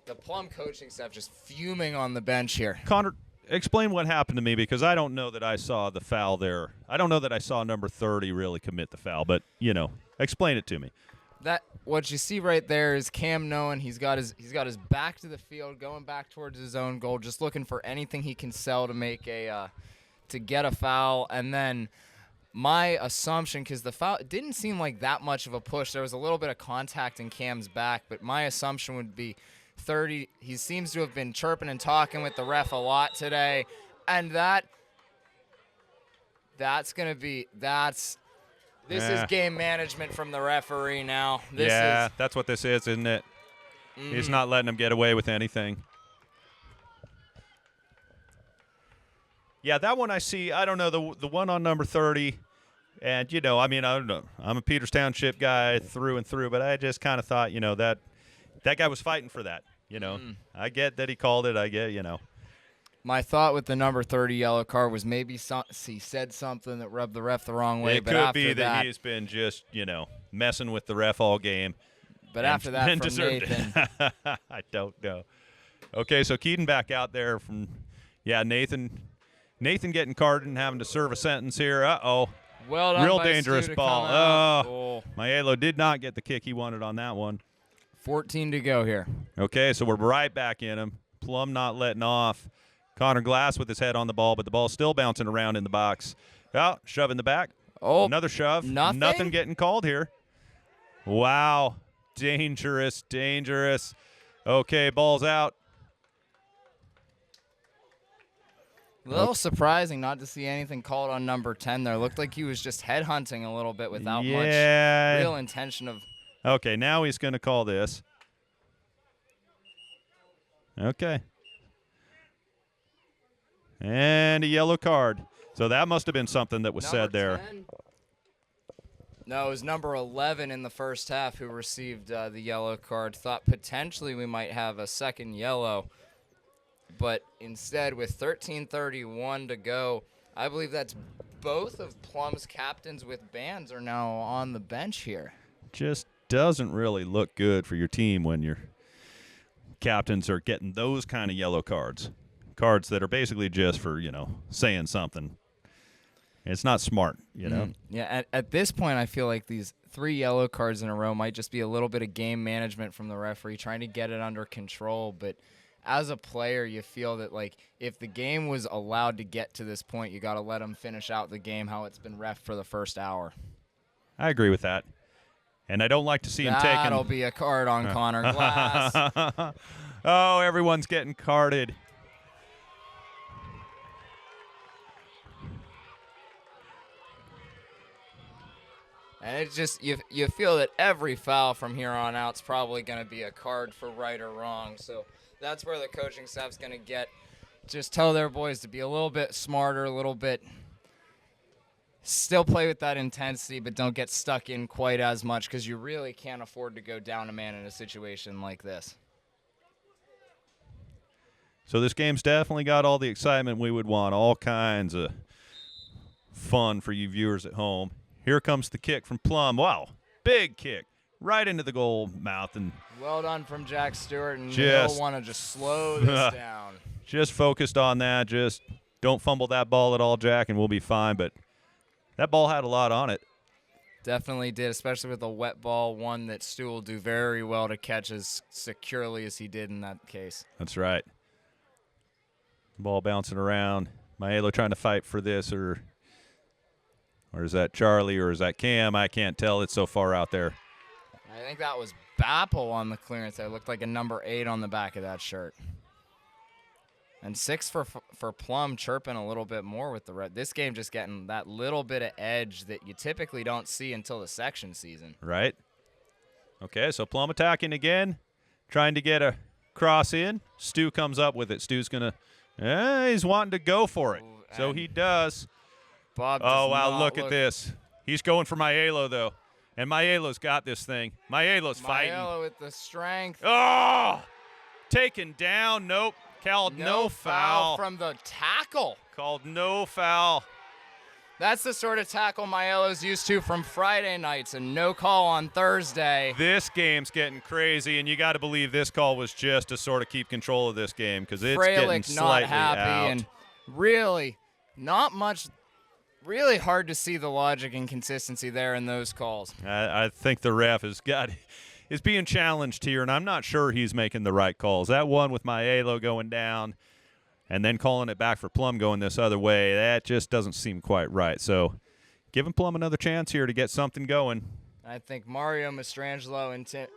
Speaker 4: the Plum coaching staff just fuming on the bench here.
Speaker 3: Connor, explain what happened to me, because I don't know that I saw the foul there. I don't know that I saw number 30 really commit the foul, but, explain it to me.
Speaker 4: That what you see right there is Cam knowing he's got his back to the field, going back towards his own goal, just looking for anything he can sell to make to get a foul. And then my assumption, because the foul, it didn't seem like that much of a push. There was a little bit of contact in Cam's back, but my assumption would be 30. He seems to have been chirping and talking with the ref a lot today, and that's This is game management from the referee now.
Speaker 3: That's what this is, isn't it? He's not letting him get away with anything. Yeah, that one I see. I don't know, the one on number 30. And, I don't know. I'm a Peters Township guy through and through, but I just kind of thought, that guy was fighting for that. I get that he called it. I get,
Speaker 4: My thought with the number 30 yellow card was maybe he said something that rubbed the ref the wrong way.
Speaker 3: It could be that he's been just, messing with the ref all game.
Speaker 4: But after that, from Nathan.
Speaker 3: I don't know. Okay, so Keaton back out there from, Nathan getting carded and having to serve a sentence here. Uh-oh.
Speaker 4: Well done
Speaker 3: Real
Speaker 4: by
Speaker 3: dangerous
Speaker 4: Stu to
Speaker 3: ball.
Speaker 4: come out.
Speaker 3: Oh,
Speaker 4: Goal.
Speaker 3: Maelo did not get the kick he wanted on that one.
Speaker 4: 14 to go here.
Speaker 3: Okay, so we're right back in him. Plum not letting off. Connor Glass with his head on the ball, but the ball's still bouncing around in the box. Oh, shove in the back.
Speaker 4: Oh,
Speaker 3: Another shove.
Speaker 4: nothing?
Speaker 3: Getting called here. Wow. Dangerous, dangerous. Okay, ball's out.
Speaker 4: A little surprising not to see anything called on number 10 there. Looked like he was just headhunting a little bit without much real intention of.
Speaker 3: Okay, now he's going to call this. Okay. And a yellow card. So that must have been something that was said there.
Speaker 4: 10? No, it was number 11 in the first half who received the yellow card. Thought potentially we might have a second yellow. But instead, with 13:31 to go, I believe that's both of Plum's captains with bands are now on the bench here.
Speaker 3: Just doesn't really look good for your team when your captains are getting those kind of yellow cards. Cards that are basically just for, saying something. It's not smart,
Speaker 4: Yeah, at this point, I feel like these 3 yellow cards in a row might just be a little bit of game management from the referee, trying to get it under control. But as a player, you feel that, if the game was allowed to get to this point, you got to let them finish out the game how it's been ref for the first hour.
Speaker 3: I agree with that. And I don't like to see him taken.
Speaker 4: That'll be a card on Connor Glass.
Speaker 3: Oh, everyone's getting carded.
Speaker 4: And it's just, you feel that every foul from here on out is probably going to be a card for right or wrong. So that's where the coaching staff's going to just tell their boys to be a little bit smarter, a little bit, still play with that intensity, but don't get stuck in quite as much because you really can't afford to go down a man in a situation like this.
Speaker 3: So this game's definitely got all the excitement we would want, all kinds of fun for you viewers at home. Here comes the kick from Plum. Wow, big kick right into the goal mouth. And
Speaker 4: well done from Jack Stewart, and he'll want to just slow this down.
Speaker 3: Just focused on that. Just don't fumble that ball at all, Jack, and we'll be fine. But that ball had a lot on it.
Speaker 4: Definitely did, especially with a wet ball, one that Stu will do very well to catch as securely as he did in that case.
Speaker 3: That's right. Ball bouncing around. Maelo trying to fight for this, or is that Charlie, or is that Cam? I can't tell. It's so far out there.
Speaker 4: I think that was Bappel on the clearance. It looked like a number 8 on the back of that shirt. And 6 for Plum, chirping a little bit more with the red. This game just getting that little bit of edge that you typically don't see until the section season.
Speaker 3: Right. Okay, so Plum attacking again, trying to get a cross in. Stu comes up with it. Stu's going to, he's wanting to go for it. So he does.
Speaker 4: Bob
Speaker 3: oh, wow, look at this. He's going for Maelo, though. And Maelo's got this thing. Maelo's fighting.
Speaker 4: Maelo with the strength.
Speaker 3: Oh! Taken down. Nope. Called no foul.
Speaker 4: From the tackle.
Speaker 3: Called no foul.
Speaker 4: That's the sort of tackle Maelo's used to from Friday nights, and no call on Thursday.
Speaker 3: This game's getting crazy, and you got to believe this call was just to sort of keep control of this game because it's getting slightly
Speaker 4: not happy
Speaker 3: out.
Speaker 4: And really not much. Really hard to see the logic and consistency there in those calls.
Speaker 3: I think the ref is being challenged here, and I'm not sure he's making the right calls. That one with Maelo going down and then calling it back for Plum going this other way, that just doesn't seem quite right. So giving Plum another chance here to get something going.
Speaker 4: I think Mario Mastrangelo and Tim.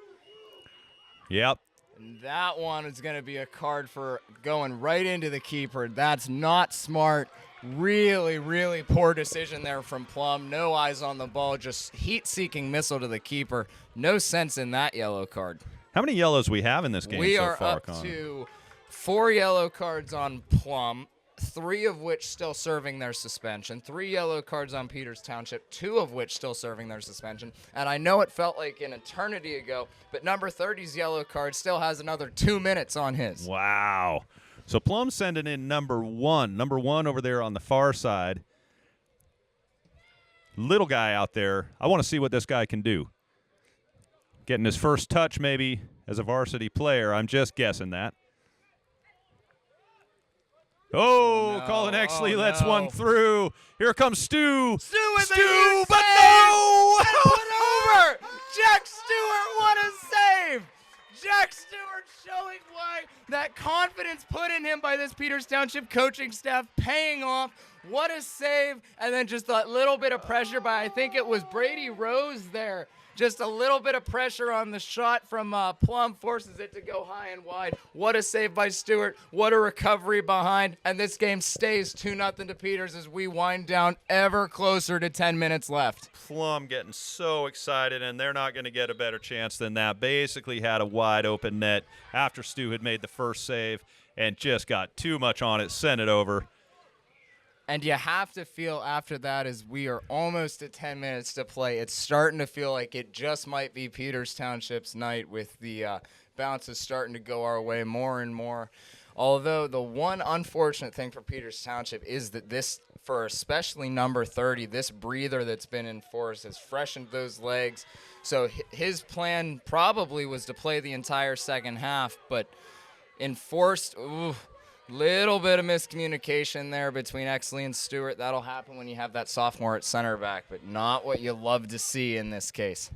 Speaker 3: Yep.
Speaker 4: And that one is going to be a card for going right into the keeper. That's not smart. Really, really poor decision there from Plum. No eyes on the ball, just heat-seeking missile to the keeper. No sense in that yellow card.
Speaker 3: How many yellows we have in this game
Speaker 4: we
Speaker 3: so
Speaker 4: are
Speaker 3: far,
Speaker 4: up
Speaker 3: Connor?
Speaker 4: to 4 yellow cards on Plum, 3 of which still serving their suspension, 3 yellow cards on Peters Township, 2 of which still serving their suspension. And I know it felt like an eternity ago, but number 30's yellow card still has another 2 minutes on his.
Speaker 3: Wow. So Plum sending in number 1. Number 1 over there on the far side. Little guy out there. I want to see what this guy can do. Getting his first touch maybe as a varsity player. I'm just guessing that. Oh,
Speaker 4: no.
Speaker 3: Colin Exley
Speaker 4: Oh,
Speaker 3: lets
Speaker 4: no.
Speaker 3: one through. Here comes Stu.
Speaker 4: Stu with a
Speaker 3: Stu,
Speaker 4: huge
Speaker 3: but
Speaker 4: save!
Speaker 3: no!
Speaker 4: And put over! Jack Stewart, what a save! Jack Stewart showing why that confidence put in him by this Peters Township coaching staff paying off. What a save! And then just that little bit of pressure by, I think it was Brady Rose there. Just a little bit of pressure on the shot from Plum forces it to go high and wide. What a save by Stewart. What a recovery behind. And this game stays 2-0 to Peters as we wind down ever closer to 10 minutes left.
Speaker 3: Plum getting so excited, and they're not going to get a better chance than that. Basically had a wide open net after Stu had made the first save and just got too much on it, sent it over.
Speaker 4: And you have to feel after that, as we are almost at 10 minutes to play, it's starting to feel like it just might be Peters Township's night with the bounces starting to go our way more and more. Although the one unfortunate thing for Peters Township is that this, for especially number 30, this breather that's been enforced has freshened those legs. So his plan probably was to play the entire second half, but enforced, little bit of miscommunication there between Exley and Stewart. That'll happen when you have that sophomore at center back, but not what you love to see in this case.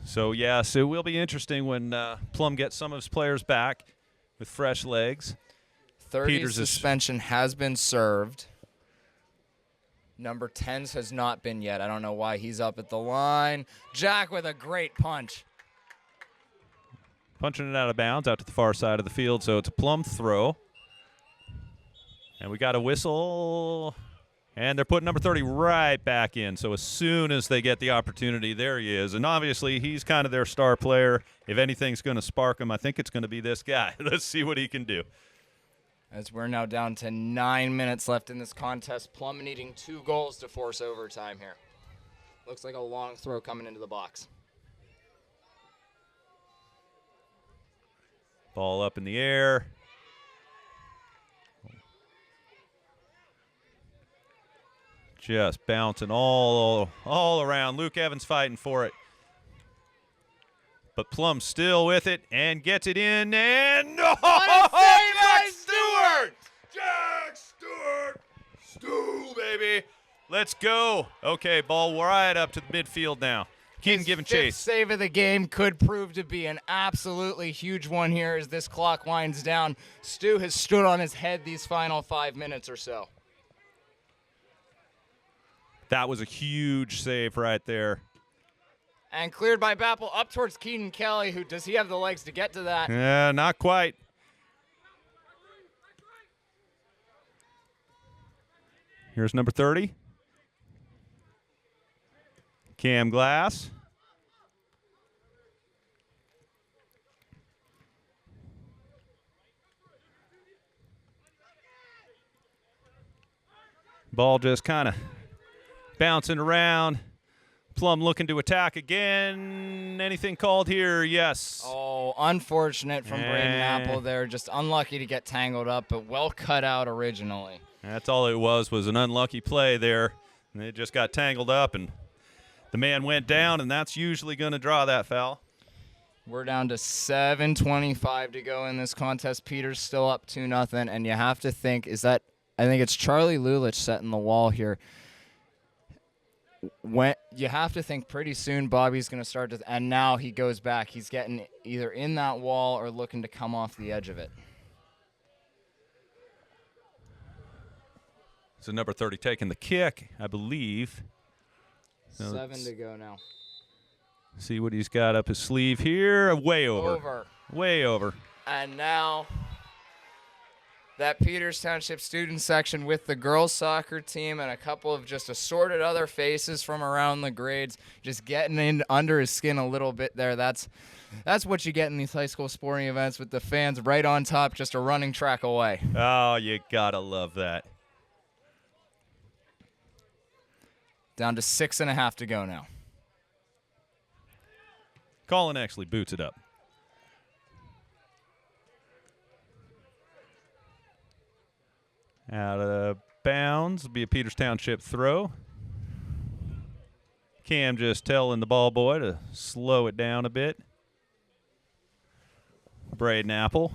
Speaker 3: So, yeah, so it will be interesting when Plum gets some of his players back with fresh legs.
Speaker 4: 30
Speaker 3: Peters'
Speaker 4: suspension has been served. Number 10's has not been yet. I don't know why he's up at the line. Jack with a great punch.
Speaker 3: Punching it out of bounds out to the far side of the field, so it's a Plum throw. And we got a whistle, and they're putting number 30 right back in. So as soon as they get the opportunity, there he is. And obviously he's kind of their star player. If anything's going to spark him, I think it's going to be this guy. Let's see what he can do.
Speaker 4: As we're now down to 9 minutes left in this contest, Plum needing 2 goals to force overtime here. Looks like a long throw coming into the box.
Speaker 3: Ball up in the air. Just bouncing all around. Luke Evans fighting for it. But Plum still with it and gets it in, and
Speaker 4: What a save by Stewart!
Speaker 3: Jack Stewart! Stu, baby. Let's go. Okay, ball right up to the midfield now. Keaton giving
Speaker 4: Fifth
Speaker 3: chase.
Speaker 4: save of the game could prove to be an absolutely huge one here as this clock winds down. Stu has stood on his head these final 5 minutes or so.
Speaker 3: That was a huge save right there.
Speaker 4: And cleared by Bappel up towards Keaton Kelly, who does he have the legs to get to that?
Speaker 3: Yeah, not quite. Here's number 30. Cam Glass. Ball just kind of bouncing around. Plum looking to attack again. Anything called here? Yes.
Speaker 4: Oh, unfortunate from Braden Apple there. Just unlucky to get tangled up, but well cut out originally.
Speaker 3: That's all it was an unlucky play there. And it just got tangled up, and the man went down, and that's usually going to draw that foul.
Speaker 4: We're down to 7:25 to go in this contest. Peters still up 2-0, and you have to think, I think it's Charlie Lulich setting the wall here. When you have to think pretty soon Bobby's going to start to, and now he goes back. He's getting either in that wall or looking to come off the edge of it.
Speaker 3: So number 30 taking the kick, I believe.
Speaker 4: 7 to go now.
Speaker 3: See what he's got up his sleeve here. Way over. Way over.
Speaker 4: And now that Peters Township student section with the girls soccer team and a couple of just assorted other faces from around the grades just getting in under his skin a little bit there. That's what you get in these high school sporting events with the fans right on top, just a running track away.
Speaker 3: Oh, you gotta love that.
Speaker 4: Down to 6.5 to go now.
Speaker 3: Colin actually boots it up. Out of bounds will be a Peters Township throw. Cam just telling the ball boy to slow it down a bit. Braden Apple.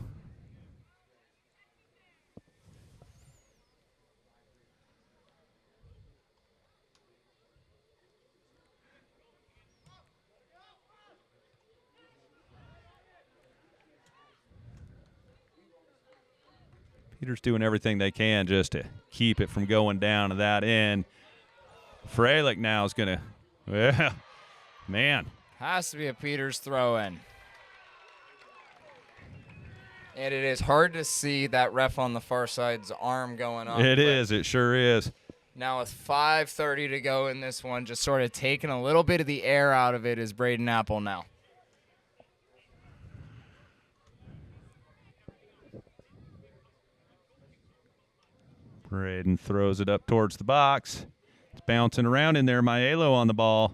Speaker 3: Peter's doing everything they can just to keep it from going down to that end. Freilich now is going to, well, man.
Speaker 4: Has to be a Peters throw-in. And it is hard to see that ref on the far side's arm going up.
Speaker 3: It is. It sure is.
Speaker 4: Now with 5:30 to go in this one, just sort of taking a little bit of the air out of it is Braden Apple now.
Speaker 3: Braden throws it up towards the box. It's bouncing around in there. Maiello on the ball.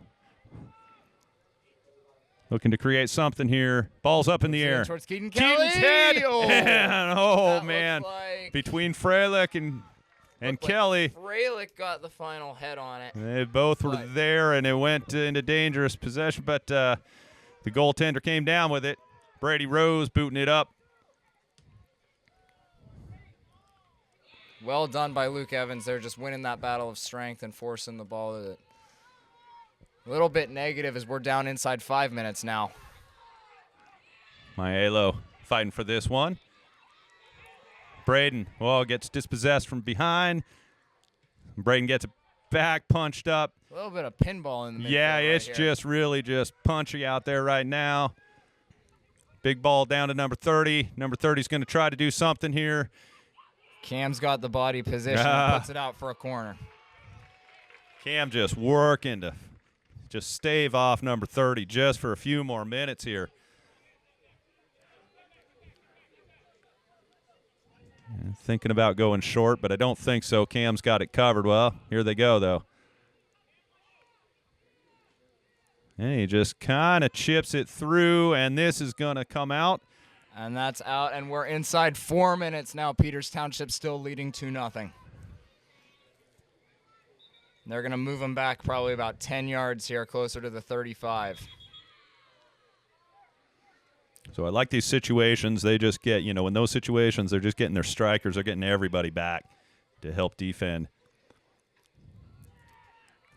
Speaker 3: Looking to create something here. Ball's up in the air.
Speaker 4: Towards Keaton Kelly.
Speaker 3: Keaton's head.
Speaker 4: Oh,
Speaker 3: man.
Speaker 4: Like
Speaker 3: between Freilich and Kelly.
Speaker 4: Freilich got the final head on it.
Speaker 3: They both were there, and it went into dangerous possession, but the goaltender came down with it. Brady Rose booting it up.
Speaker 4: Well done by Luke Evans. They're just winning that battle of strength and forcing the ball to it. A little bit negative as we're down inside 5 minutes now.
Speaker 3: Maiello fighting for this one. Braden, gets dispossessed from behind. Braden gets it back, punched up.
Speaker 4: A little bit of pinball in the midfield.
Speaker 3: Yeah, it's just really just punchy out there right now. Big ball down to number 30. Number 30 is going to try to do something here.
Speaker 4: Cam's got the body position and puts it out for a corner.
Speaker 3: Cam just working to just stave off number 30 just for a few more minutes here. Thinking about going short, but I don't think so. Cam's got it covered. Well, here they go, though. And he just kind of chips it through, and this is going to come out.
Speaker 4: And that's out, and we're inside 4 minutes now. Peters Township still leading 2-0. They're going to move them back probably about 10 yards here, closer to the 35.
Speaker 3: So I like these situations. They just get, in those situations, they're just getting their strikers. They're getting everybody back to help defend.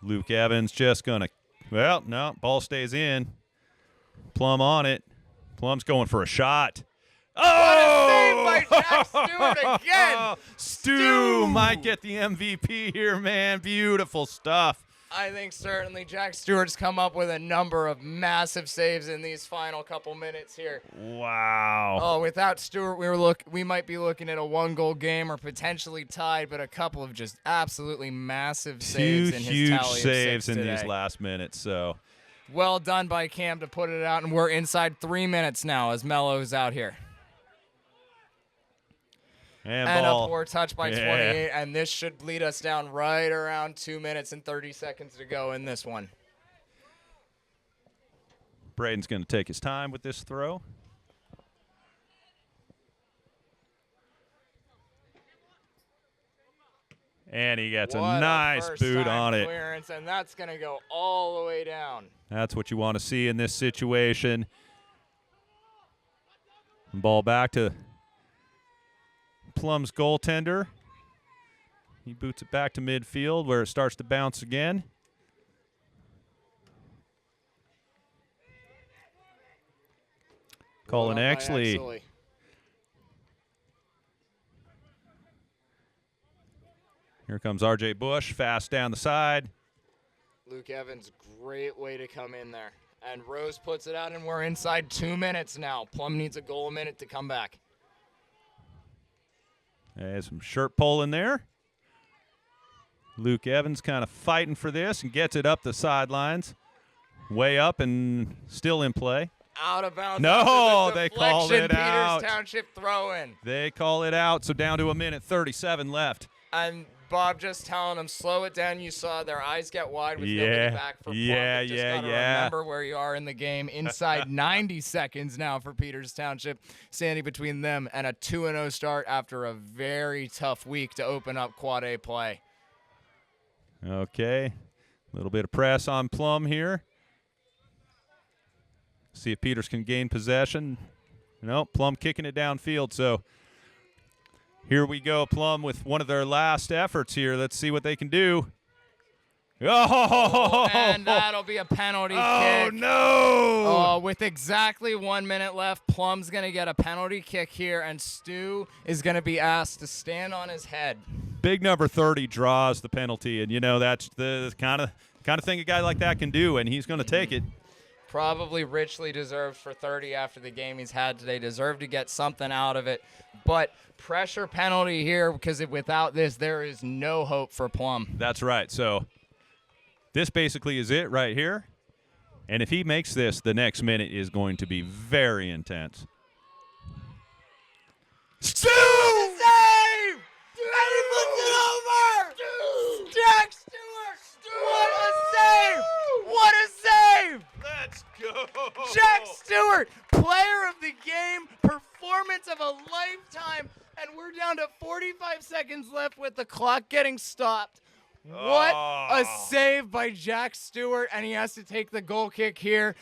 Speaker 3: Luke Evans just going to, no, ball stays in. Plum on it. Plum's going for a shot. Oh!
Speaker 4: What a save by Jack Stewart again.
Speaker 3: Stu might get the MVP here, man. Beautiful stuff.
Speaker 4: I think certainly Jack Stewart's come up with a number of massive saves in these final couple minutes here.
Speaker 3: Wow.
Speaker 4: Oh, without Stewart, we might be looking at a 1-goal game or potentially tied, but a couple of just absolutely massive saves in his
Speaker 3: huge
Speaker 4: tally of
Speaker 3: saves
Speaker 4: 6
Speaker 3: in
Speaker 4: today.
Speaker 3: these last minutes. So
Speaker 4: well done by Cam to put it out, and we're inside 3 minutes now as Mello's out here. And a poor touch by 28, and this should lead us down right around 2 minutes and 30 seconds to go in this one.
Speaker 3: Braden's going to take his time with this throw. And he gets a nice boot on it.
Speaker 4: Clearance, and that's going to go all the way down.
Speaker 3: That's what you want to see in this situation. Ball back to Plum's goaltender. He boots it back to midfield where it starts to bounce again. Colin Exley. Here comes R.J. Bush, fast down the side.
Speaker 4: Luke Evans, great way to come in there. And Rose puts it out, and we're inside 2 minutes now. Plum needs a goal a minute to come back.
Speaker 3: There's some shirt pulling there. Luke Evans kind of fighting for this and gets it up the sidelines. Way up and still in play.
Speaker 4: Out of bounds.
Speaker 3: No, they called it
Speaker 4: Peters
Speaker 3: out.
Speaker 4: Township throw-in.
Speaker 3: They call it out, so down to 1:37 left.
Speaker 4: And Bob just telling them, slow it down. You saw their eyes get wide with nobody back for Plum. Just gotta remember where you are in the game. Inside 90 seconds now for Peters Township, standing between them and a 2-0 start after a very tough week to open up Quad A play.
Speaker 3: Okay, a little bit of press on Plum here. See if Peters can gain possession. Nope, Plum kicking it downfield. So here we go, Plum with one of their last efforts here. Let's see what they can do. Oh,
Speaker 4: and that'll be a penalty kick.
Speaker 3: Oh, no.
Speaker 4: Oh, with exactly 1 minute left, Plum's going to get a penalty kick here, and Stu is going to be asked to stand on his head.
Speaker 3: Big number 30 draws the penalty, and, that's the kind of thing a guy like that can do, and he's going to take it.
Speaker 4: Probably richly deserved for 30 after the game he's had today. Deserved to get something out of it. But pressure penalty here, because without this, there is no hope for Plum.
Speaker 3: That's right. So this basically is it right here. And if he makes this, the next minute is going to be very intense. Stu!
Speaker 4: Save! And he puts it over! Jack Stewart! What a save! What a save!
Speaker 3: Let's go!
Speaker 4: Jack Stewart, player of the game, performance of a lifetime, and we're down to 45 seconds left with the clock getting stopped. What a save by Jack Stewart, and he has to take the goal kick here.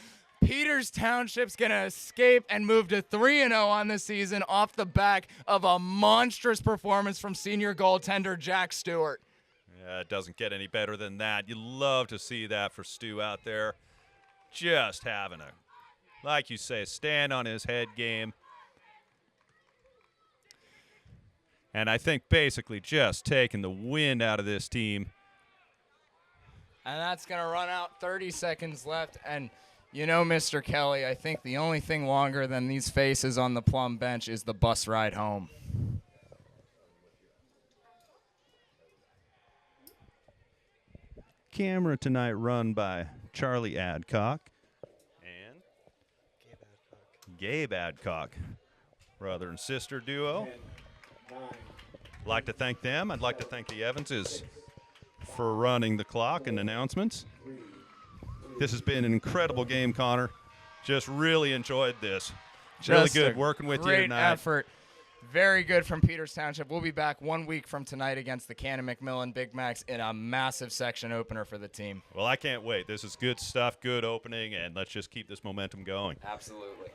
Speaker 4: Peters Township's going to escape and move to 3-0 on the season off the back of a monstrous performance from senior goaltender Jack Stewart.
Speaker 3: Yeah, it doesn't get any better than that. You love to see that for Stu out there. Just having a, like you say, stand on his head game. And I think basically just taking the wind out of this team.
Speaker 4: And that's going to run out 30 seconds left. And Mr. Kelly, I think the only thing longer than these faces on the Plum bench is the bus ride home.
Speaker 3: Camera tonight run by Charlie Adcock and Gabe Adcock. Brother and sister duo. Like to thank them. I'd like to thank the Evanses for running the clock and announcements. This has been an incredible game, Connor. Just really enjoyed this. Really good working with you tonight.
Speaker 4: Great effort. Very good from Peters Township. We'll be back 1 week from tonight against the Cannon McMillan Big Macs in a massive section opener for the team.
Speaker 3: Well, I can't wait. This is good stuff, good opening, and let's just keep this momentum going.
Speaker 4: Absolutely.